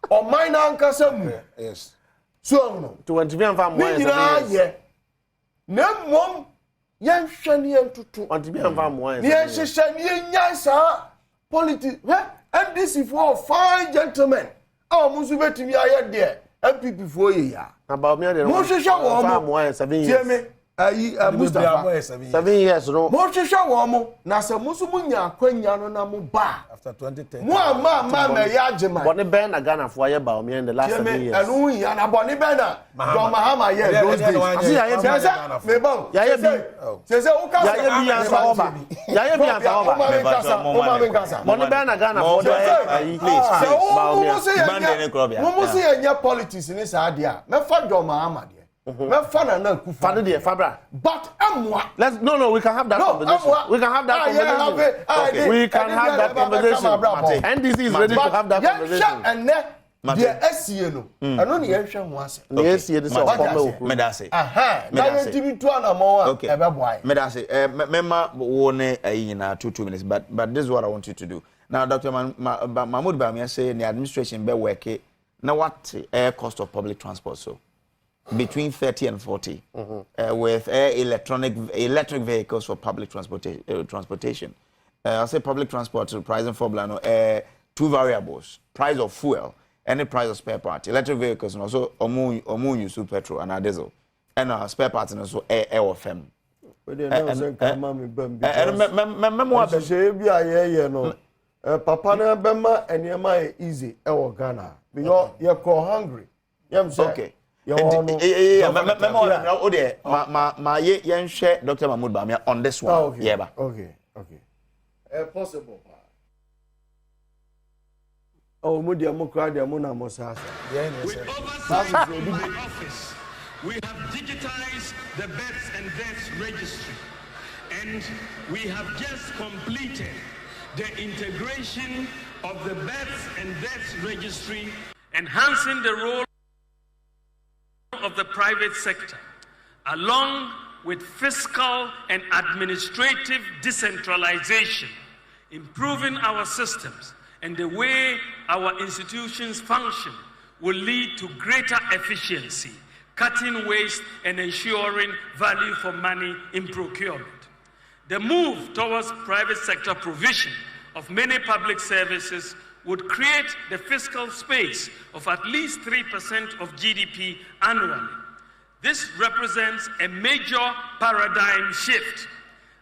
o mine ankasa mu yes so no to want to be am more ye na mom yen hwe ne yen tutu want to be am more ne yen hyehyɛ ne yen nyansa politics NDC for fine gentlemen musu betimi aye de MPP for ye ya about me de mo hyehyɛ wo mo 7 years me Mustafa 7 years no mo hyehyɛ wo mo na sɛ musu munya akwanya no na mo ba after 2010 mo ama me ya agema but ne ben na Ghana for ye ba me in the last 7 years anu ya na boni ben na John Mahama ye those days asi ya ye me bon ya ye bi se o ka ya ye bi ansa oba ya ye bi ansa oba o ma kasa boni ben na Ghana for please ba o man de krobia mo se enya politics ni sa ade a me fa John Mahama de me fa na kufa fa de fabra but amwa let's no we can have that conversation we can have that conversation we can have that conversation NDC is ready to have that conversation and the SCA no eno ne yehwe ho ase the SCA dey so come me da say na yentimi to anamo a e be boy me da say mema wo ne ayina 2 minutes but this is what I want you to do now. Dr. Mahmoud Bawumia say the administration be work na what cost of public transport so between 30 and 40 with electric vehicles for public transportation. I say public transport to pricing formula, two variables: price of fuel and the price of spare parts. Electric vehicles and also omu use petrol and diesel, and spare parts and also air or fem. Papa na bema enyema easy Ghana because you call hungry. Okay. Dr. Mahmoud Bawumia on this one. Okay. Possible. Mudia Mokradia Muna Mosasa. With oversight of my office, we have digitized the births and deaths registry, and we have just completed the integration of the births and deaths registry, enhancing the role of the private sector, along with fiscal and administrative decentralization, Improving our systems and the way our institutions function will lead to greater efficiency, cutting waste and ensuring value for money in procurement. The move towards private sector provision of many public services would create the fiscal space of at least 3% of GDP annually. This represents a major paradigm shift.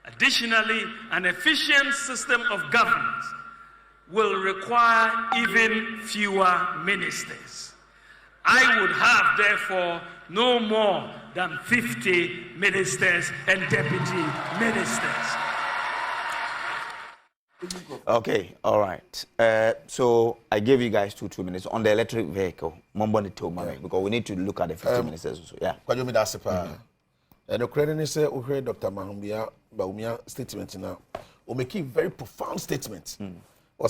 Additionally, an efficient system of governance will require even fewer ministers. I would have, therefore, no more than 50 ministers and deputy ministers. Okay, all right. So I gave you guys 2 minutes on the electric vehicle. Because we need to look at the 50 ministers also. Yeah. The credit is Dr. Bawumia statement now. We make a very profound statement.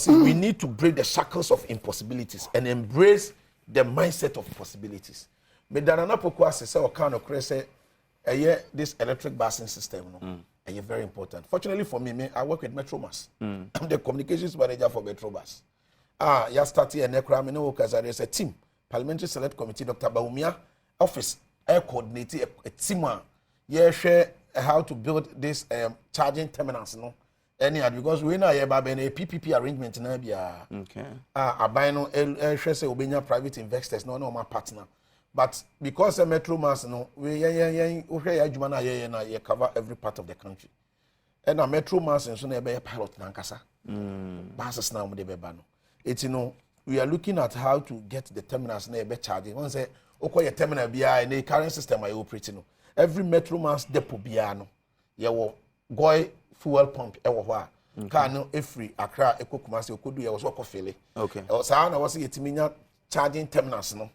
We need to break the shackles of impossibilities and embrace the mindset of possibilities. But Danana Pokwa says, this electric busing system is very important. Fortunately for me, I work with Metromas. I'm the communications manager for Metrobus. You started a there's a team, Parliamentary Select Committee, Dr. Bawumia office, coordinating a team. Share how to build this charging terminals, because we know a PPP arrangement na bia. Okay. Abino say obenya private investors no my partner. But because a Metro Mass no we cover every part of the country. And a Metro Mass so na be pilot nankasa. Buses na mo de beba no. It's we are looking at how to get the terminals na be charging. One say okoye terminal bia in the current system I operate no. Every Metro Mass depot bia no. Yewo goy fuel pump ewo ho a car no free Accra Kumasi Okodu was work fele. Okay. So na was yetiminya charging terminals no.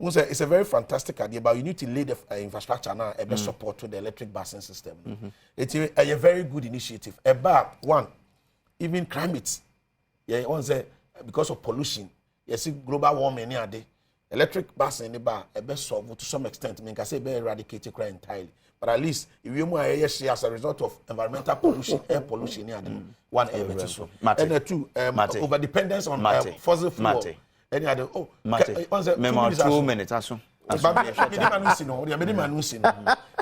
It's a very fantastic idea, but you need to lay the infrastructure now a best support to the electric busing system. It's a very good initiative. About one, even climate. Yeah, one say because of pollution, you see global warming near day. Electric busing in the bar a best solve to some extent. I mean, can say be eradicated quite entirely. But at least if you more as a result of environmental pollution, air pollution, one air better so. And the two, over dependence on fossil fuel. Any other 2 minutes.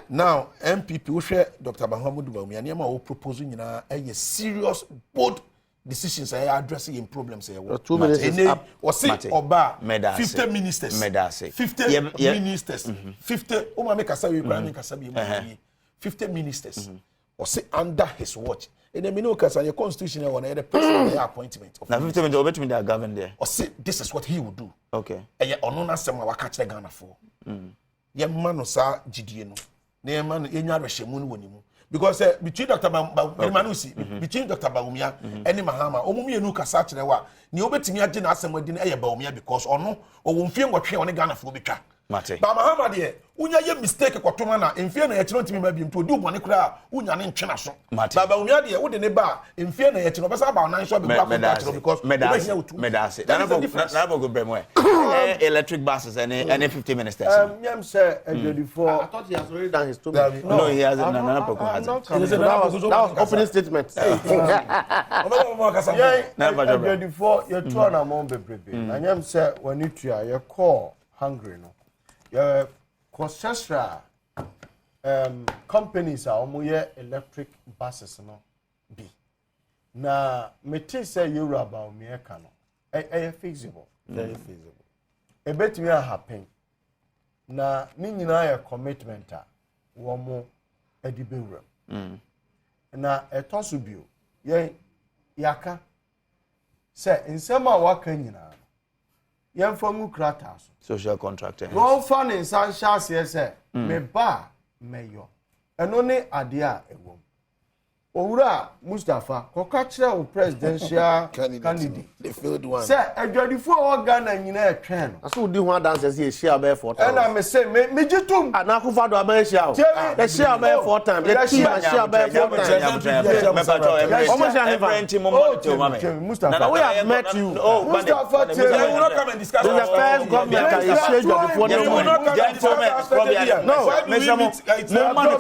Now, MPP we share Dr. Bawumia will propose a serious bold decisions addressing in problems. 2 minutes up. Was 50 ministers. 50 ministers. 50 50 ministers. Or say under his watch. In the Minokas and your constitution on the president appointment. Now 50 minutes over to the government there. Or say this is what he would do. Okay. And yet on some wa catch the Ghana for. Yamano sa Gideon. Neman Enya Reshemun wonimu. Because between Dr. Bawumia, between Dr. Bawumia and Mahama, Omumi no kasa kyerɛ ni obetimi agye na asɛm adi na ɛyɛ Bawumia because ɔno ɔwɔmfie nwɔtwe ɔne Ghana fo betwa. Mate. Ba Mahama de unya ye mistake kwatoma na emfie na yɛkyerɛ ntimi ma bi mpo di obone kra unya ne ntwe na so. Ba Bawumia de wo de ne ba emfie na yɛkyerɛ obesa ba nan so be ba because medase. Na go bremwe. Electric buses and 50 ministers. Nyam say before I thought he has already done his 2 minutes. No, he hasn't. That was opening statement. Before you turn among bebrebe. And nyam say when you try you call hungry no. Your concessional companies are omoye electric buses no be. Na meti say you about me no. Feasible. Very feasible. E betimi happen. Na ni nyina ya commitment a wo mo edi bewura. Na etonso bio ye yaka say nsema waka nyina yɛmfa krata so social contract wɔn fa ne nsa hyɛ aseɛ sɛ me ba mɛyɔ ɛno ne adeɛ a ɛwɔ owura Mustafa kɔka kyerɛ wo presidential candidate the field one sɛ adwadifo a wɔ Ghana nyinaa ɛtwɛn no aso di ho adanse sɛ yɛhyia bɛyɛ 4 times ɛna me sɛ me gye tom ana akofo do abɛhyia o yɛhyia bɛyɛ 4 times yɛhyia bɛyɛ 4 times Mustafa we have met you Mustafa we will not come and discuss the first government that is share adwadifo we will not come and discuss no Mr. Mo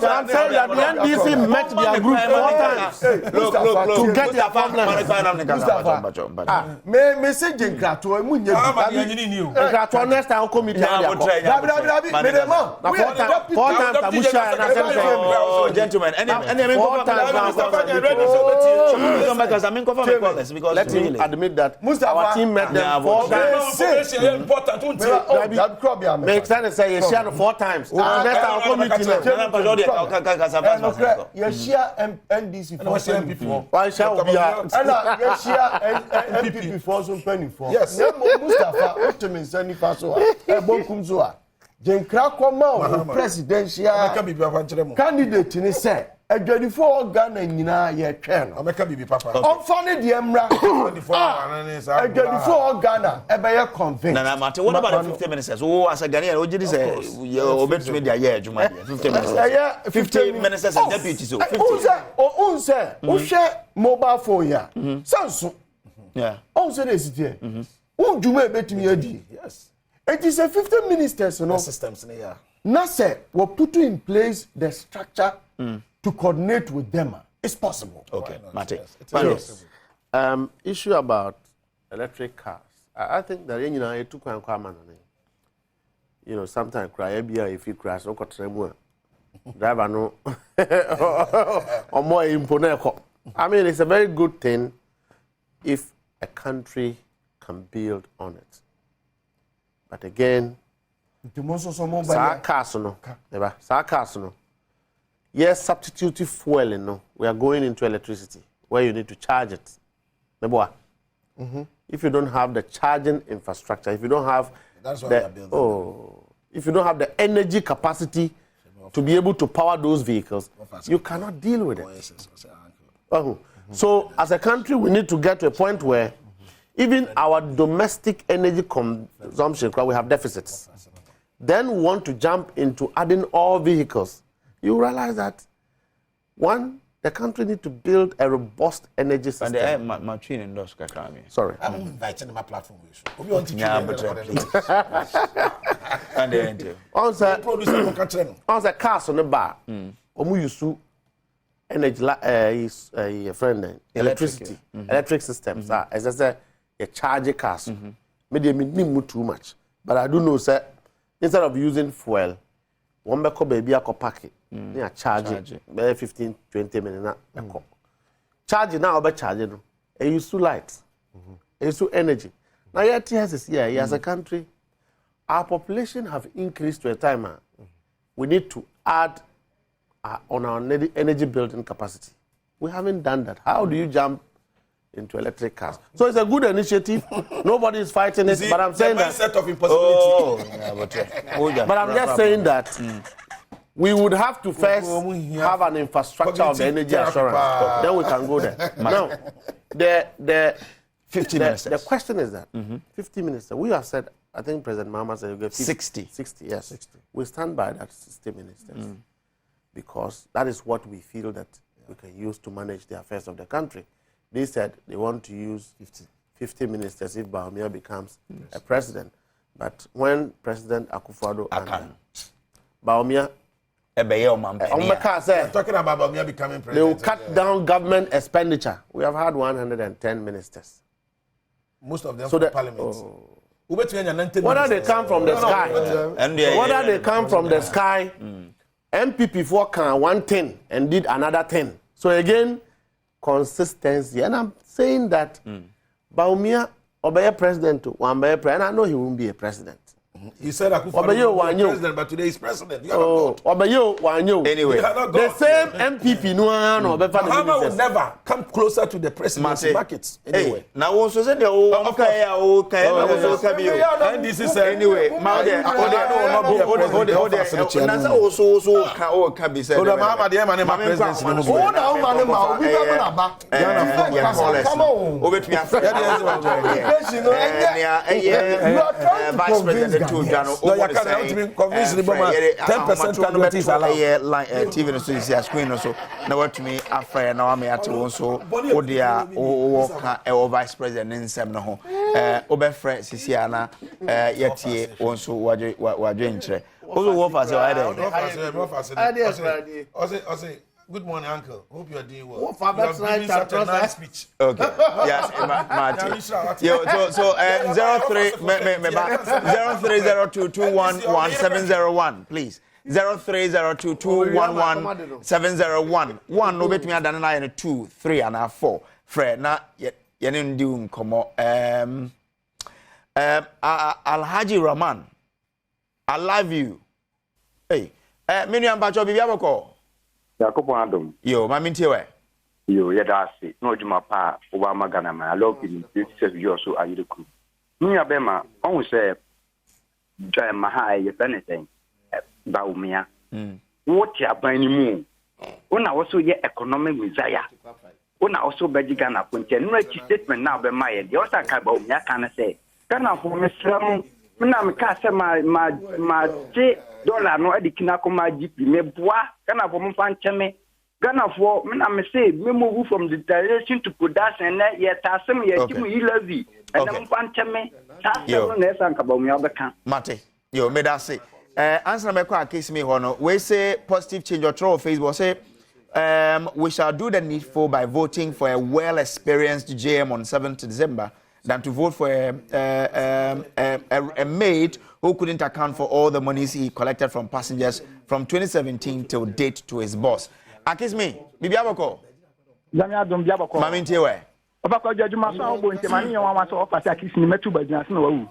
the NDC met their group 4 times. Look. To get their problems. Me say Jenkrato, e munye. Jenkrato next time committee. Me dem ma. Four times Abusha and Oh, gentlemen. Let him admit that our team met them 4 times. Make sense say you share 4 times. Next time committee. You share NDC for before. Why shall we and you share NPP before some penny for. Yes. Mustafa, what me send faso e bonkum so a. Jenkra koma presidential candidate ni say adwadifo Ghana nyina ye twen no. Ameka bibi papa. Onfa ne de emra. Adwadifo Ghana e be ye convince. Na mate what about the 50 minutes? Oh as a Ghanaian o gidi say you obetumi dia ye adwuma dia 50 minutes. 50 minutes as deputy so 50. Unse wo hwe mobile phone ya. Sanso. Yeah. Unse dey sit here. Unjuma ebetumi adi. Yes. It is a 50 ministers, you know. Systems, yeah. Now, say, we put in place the structure to coordinate with them. It's possible. Okay, Mate. Yes. Issue about electric cars. I think that you know, it took one common. You know, sometimes cry if you crash, or driver no, or more imponent. I mean, it's a very good thing if a country can build on it. But again, sarcasm. Yes, substitute fuel. No, we are going into electricity where you need to charge it. If you don't have the charging infrastructure, if you don't have if you don't have the energy capacity to be able to power those vehicles, you cannot deal with it. So, as a country, we need to get to a point where even our domestic energy consumption, we have deficits. Then we want to jump into adding all vehicles. You realize that, one, the country needs to build a robust energy system. And the machine in those sorry. I'm inviting my platform. And the on the cars on the bar, used to energy, friend, electricity, electric systems. As I said, a charge cars. Maybe me too much, but I do know, sir. Instead of using fuel, one back baby I could pack it. Yeah, charge it. 15-20 minutes. Charge now, but charging. I use to light. I use to energy. Now, yet yes, as a country, our population have increased to a time. We need to add on our energy building capacity. We haven't done that. How do you jump into electric cars? So it's a good initiative. Nobody is fighting it, but I'm saying that. Set of impossibility. But I'm just saying that we would have to first have an infrastructure of energy assurance. Then we can go there. Now, the 50 minutes. The question is that 50 minutes. We have said, I think President Mahama said you get 60. 60, yes. 60. We stand by that 60 ministers because that is what we feel that we can use to manage the affairs of the country. They said they want to use 50 ministers if Bawumia becomes a president. But when President Akufo-Addo and Bawumia talking about Bawumia becoming president, they will cut down government expenditure. We have had 110 ministers. Most of them from parliament. Whether they come from the sky, whether they come from the sky, MPP4 can 110 and did another 10. So again, consistency. And I'm saying that Bawumia obey president and I know he won't be a president. You said Akufo-Addo was president, but today he's president. Anyway, the same MPP no Mahama will never come closer to the presidency markets. Anyway, now also said the NDC said anyway. Vice President to Jano, 10% is allowed. TV so you see a screen also. Now what to me after now I'm at one so Odia or Vice President in Semno. Obefre Sisiana yet also what you also what Good morning, Uncle. Hope you are doing well. What for You have tonight, given such a nice speech. Okay. Yes, Martin. Yo, so 0302211701, please. 0302211701. One no bet me adana na 2, 3 and 4. Fred na yene ndi nkomo. Alhaji Rahman, I love you. Hey, menu ambacho bibi aboko. Yakobo Adom. Yo, mami ntiwe. Yo, yedasi. No juma pa oba magana ma. I love you. You say you also are you cool. Me abema on say jai maha ye anything. Bawumia. What ya bani mu. Una also ye economic desire. Una also beji Ghana punche. No statement now be my. The also ka Bawumia can say. Ghana for me slam. Na me ka say ma dollar no edikina ko ma GP me boa Ghana for me fan cheme Ghana for me na me say me move from digitalization to production na ye tasem ye jimu ilavi and me fan cheme tasem na esa nka Bawumia obeka mate yo me da say answer me kwa case me ho no we say positive change or throw Facebook say we shall do the needful by voting for a well experienced GM on 7th December than to vote for a maid who couldn't account for all the monies he collected from passengers from 2017 till date to his boss. Akis me, bibi aboko. Zami Adom biaboko. Mami ntiwe. Obakwajo adwuma so obo ntemani yan wa so ofase akisi ni metu badina se na wawu.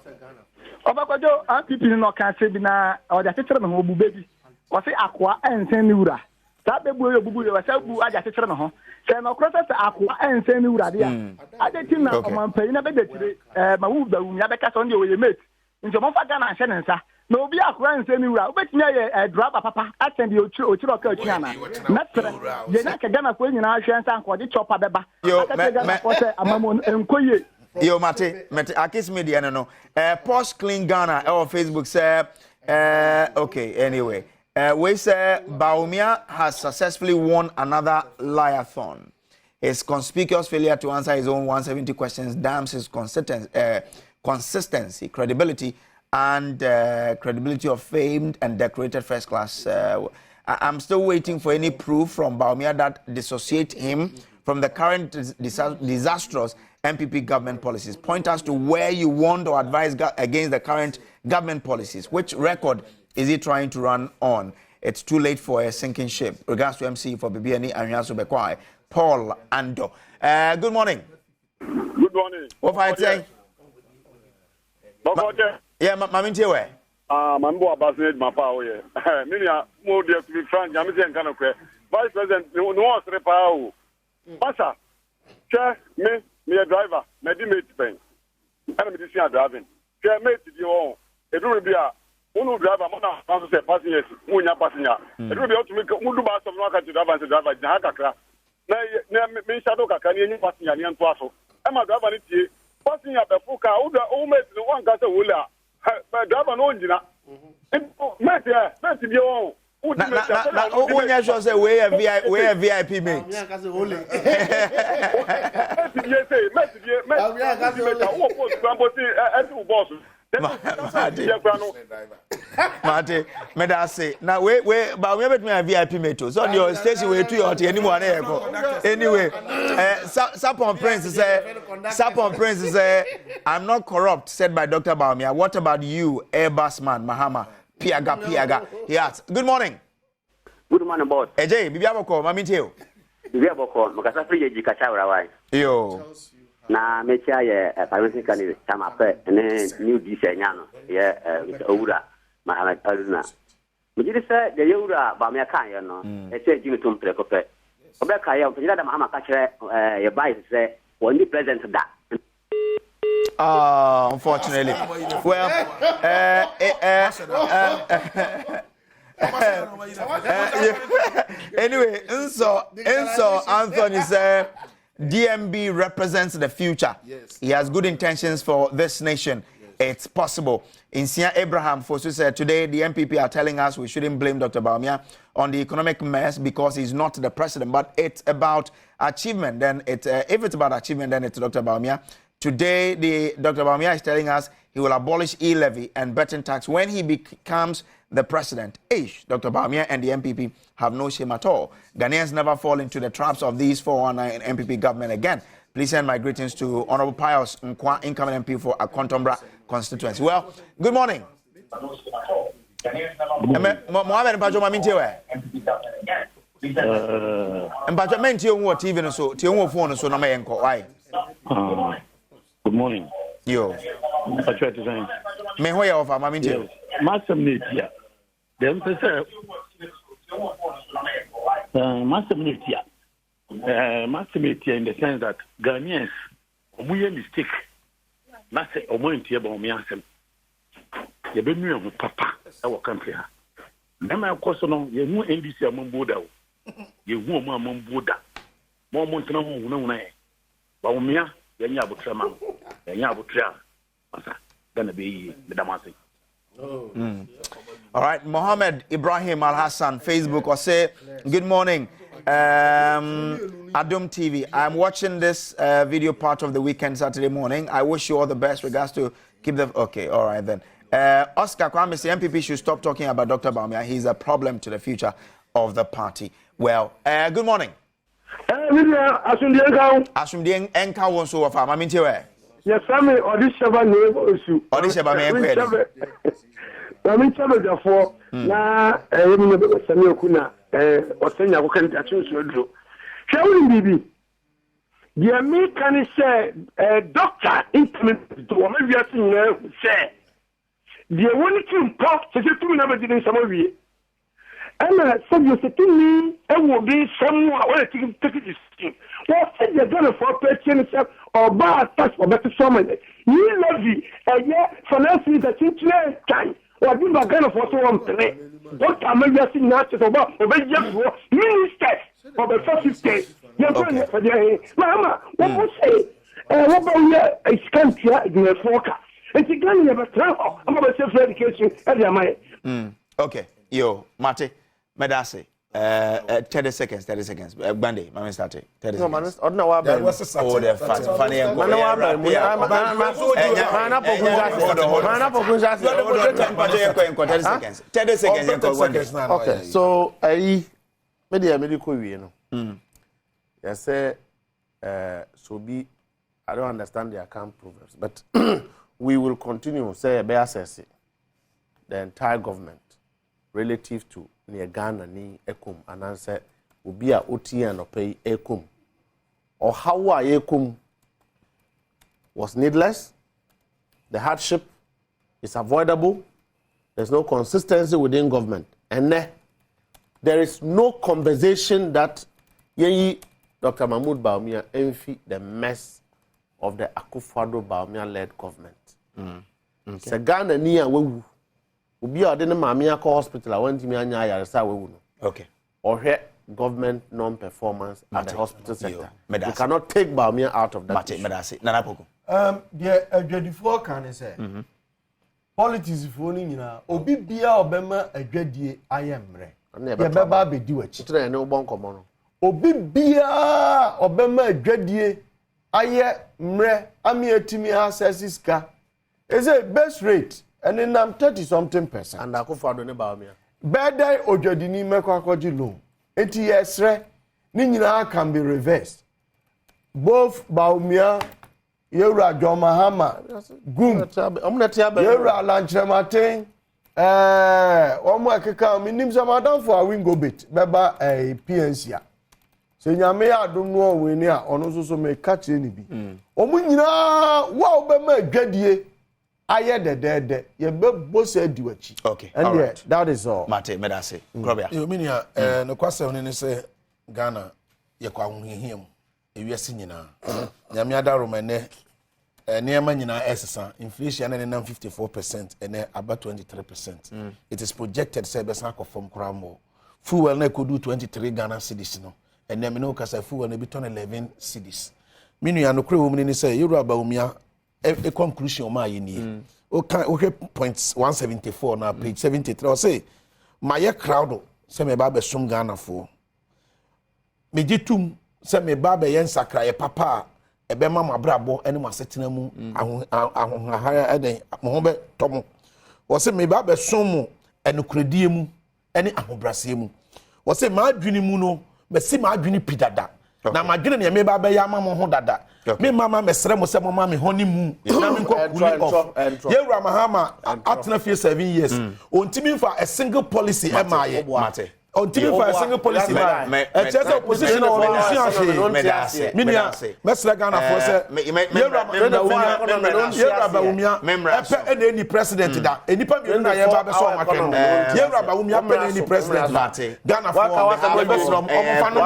Obakwajo APP no kan se bi na oda tetere me ho bube bi. O se akwa ensen ni wura. Sa bebu yo bubu yo wa sa bu aja tetere me ho. Se no krosa se akwa ensen ni wura dia. Adeti na omampai na bedetire mawu Bawumia beka so ndi oye mate. Nti mo fa Ghana hye nensa. Na obi akwa ensen ni wura. Obetimi ye driver papa attend the ochiro ka atuana. Na tere ye na ka Ghana ko nyina hwe ensa nko de chopper beba. Yo enkoye. Yo mate Akis media no. Post Clean Ghana on Facebook say okay anyway. We say Bawumia has successfully won another liathon. His conspicuous failure to answer his own 170 questions damns his consistency, credibility, and credibility of famed and decorated first class. I'm still waiting for any proof from Bawumia that dissociate him from the current disastrous MPP government policies. Point us to where you warned or advised against the current government policies. Which record is he trying to run on? It's too late for a sinking ship. Regards to MC for BBNE and Yasu Bekwai, Paul Ando. Good morning. Good morning. What I say? Yeah, Mami Ntiwe. Mambo Abasnet Mapao. Minia, more dear to be frank, Yamisi and Vice President, no one repao. Massa, chair, me a driver, medimate pen. I'm driving. Chair, mate, you own. It will be a Unu driver, mona say passengers, munya passenger. It will be out to make Mudu Bass of Naka to driver and driver, Jahaka. Me shadow Kakani, any passenger, and Paso. I'm a driver, passenger, the Fuka, who made the one got a willa. My driver, no engine. Met your own. When you should say, we a VIP mate. Yes, Mate, me da say. Now we but we bet me a VIP mate. So your station we to your anyone anyway, Sapon Prince say I'm not corrupt, said by Dr. Bawumia. What about you, Airbus man, Mahama? Piaga. He asks. Good morning. Good morning, boss. Eje, bibi aboko, mami ntio. Bibi aboko, mukasa free ji kacha urawa. Yo. Na mecha ye parliamentary candidate chama pe ne new DC nyano ye Owura Mahama Aruna. Mujiri se de Owura Bawumia kan ye no, e se jimi tum preko pe. Obeka ye mujira da Mahama ka kire ye bai se woni president da. Unfortunately. Well, anyway, Enso Anthony said DMB represents the future. Yes. He has good intentions for this nation. Yes. It's possible. Insia Abraham Fosu said today the MPP are telling us we shouldn't blame Dr. Bawumia on the economic mess because he's not the president, but it's about achievement. Then if it's about achievement, then it's Dr. Bawumia. Today, Dr. Bawumia is telling us he will abolish e-levy and betting tax when he becomes the president. Dr. Bawumia and the MPP have no shame at all. Ghanaians never fall into the traps of these 419 MPP government again. Please send my greetings to Honorable Pius Nkwa, incoming MP for Akontombra constituency. Well, good morning. Mohamed Mpacho Mamintiwe. Mpacho Mentio wo TV no so, ti wo phone so na me enko. Why? Good morning. Yo. Mpacho design. Me ho ya ofa Mamintiwe. Masem netia. Dem say masem netia. Masem netia in the sense that Ghanaians omuye mistake. Na say omontie ba omia asem. Ye be nua papa e wo country ha. Na ma koso no ye hu NDC amamboda o. Ye hu omo amamboda. Mo mo ntena hu huna e. Ba omia ye nya abotra ma. Ye nya abotra. Asa gonna be the damasi. All right, Mohammed Ibrahim Al Hassan, Facebook, or say, good morning, Adom TV. I'm watching this video part of the weekend, Saturday morning. I wish you all the best. Regards to keep the. Okay, all right then. Oscar Kwame, the MPP should stop talking about Dr. Bawumia. He's a problem to the future of the party. Well, good morning. Asumdi Enka won so far. Mamintiwe. Yes, family Odishaba name also. Odishaba me enko. Mamintiwe therefore na emi no sami okuna osenya ko kan achu so dro. Shawuri bibi. The me can say doctor implement to what we are seeing say. The one thing pop se tu na be din samawi. Ana sabi se tu ni e wo bi samu a wala take this thing. What said you're going for purchase or buy tax for better summon? You levy a year financing the chinchilla time or be my gun for so on today. What am I guessing not to about ministers for the first state? You're going for the Mama, what was say? What about a country in the forecast? It's a gun of a travel. I'm about self education at your mind. Okay, yo, Mate, Medase. 30 seconds. Bande, Mami started. 30 seconds. Oh, they're fat. Funny and go. 30 seconds. 30 seconds. Okay, so medical we know. Yes, say so be. I don't understand the account proverbs, but we will continue say be assess the entire government relative to near Ghana ni ekum and answer will be a OT and pay ekum or how ekum was needless. The hardship is avoidable. There's no consistency within government, and there is no conversation that Dr. Mahmoud Bawumia envy the mess of the Akufo-Addo Bawumia-led government. So Ghana ni a wewu. Ubi or didn't mamia hospital. I went to me and I okay. Or here government non-performance at the hospital sector. You cannot take Bawumia out of that. The dreadful can say politics phoning obi bia obema adwadie ayemre. Ye beba be di wachi. Tire no bon komo. Obi bia obema adwadie aye mre ami atimi access ska. Is a best rate. And then I'm 30-something%. And I go for the Bawumia. Better ojodini mekwakoji loan. Enti yesre ni nyina can be reversed. Both Bawumia, Yewra Jomahama, Gum, Yewra Lanchematin, omo akeka minim samadan for a wingo bit. Beba a PNC. So nyame adom no we ni a ono so me catch ni bi. Omo nyina wa obema adwadie. Okay, and all right. That is all. Mate, Medase. Grobia. You mean no kwase oni say Ghana ye kwa hunhihiem ewiase nyina. Nyame adaro mane niema nyina esesa inflation na 54% and about 23%. It is projected say be san from kramo. Fuel na could do 23 Ghana cedis no. And then me no kasa fuel na be 11 cedis. Minu ya no kre wo ni say Yoruba Bawumia a conclusion ma yini okay point 174 na page 73 or say my crowd say me ba be sum Ghana for me gitum say me ba be yen sakra ye papa e be ma mabrabo ene masetena mu ahonhara eden mo ho be tom o say me ba be sum ɛnokredie mu ɛne ahobrɛseɛ mu wɔ sɛ maadwene mu no mɛsi maadwene pi dada na madwene ne me ba bɛyɛ ama mo ho dada me mama mesrɛ mo sɛ mo ma me ho ne mu na me nkɔ kuli off yɛwura mahama atena fie 7 years ontimi mfa a single policy ɛma yɛ ontimi mfa a single policy ma ɛkyɛ sɛ opposition of ɔnsi ahwe minia mesrɛ Ghana for sɛ yɛwura Bawumia ɛpɛ ɛna eni president da enipa bi na yɛ ba bɛsɔ ɔmo atwɛn yɛwura Bawumia pɛ na eni president da Ghana for ɔmo fa no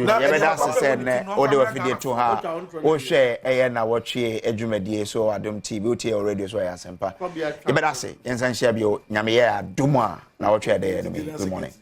na yɛbɛda sɛ nɛ ode wafidie to ha wo hwɛ ɛyɛ Nnawotwi adwumadie so Adom TV wo tie radio so ɛyɛ Asempa yɛbɛda sɛ yɛnsan hyia bio nyame yɛ Adom a Nnawotwi ɛdɛ yɛ no good morning.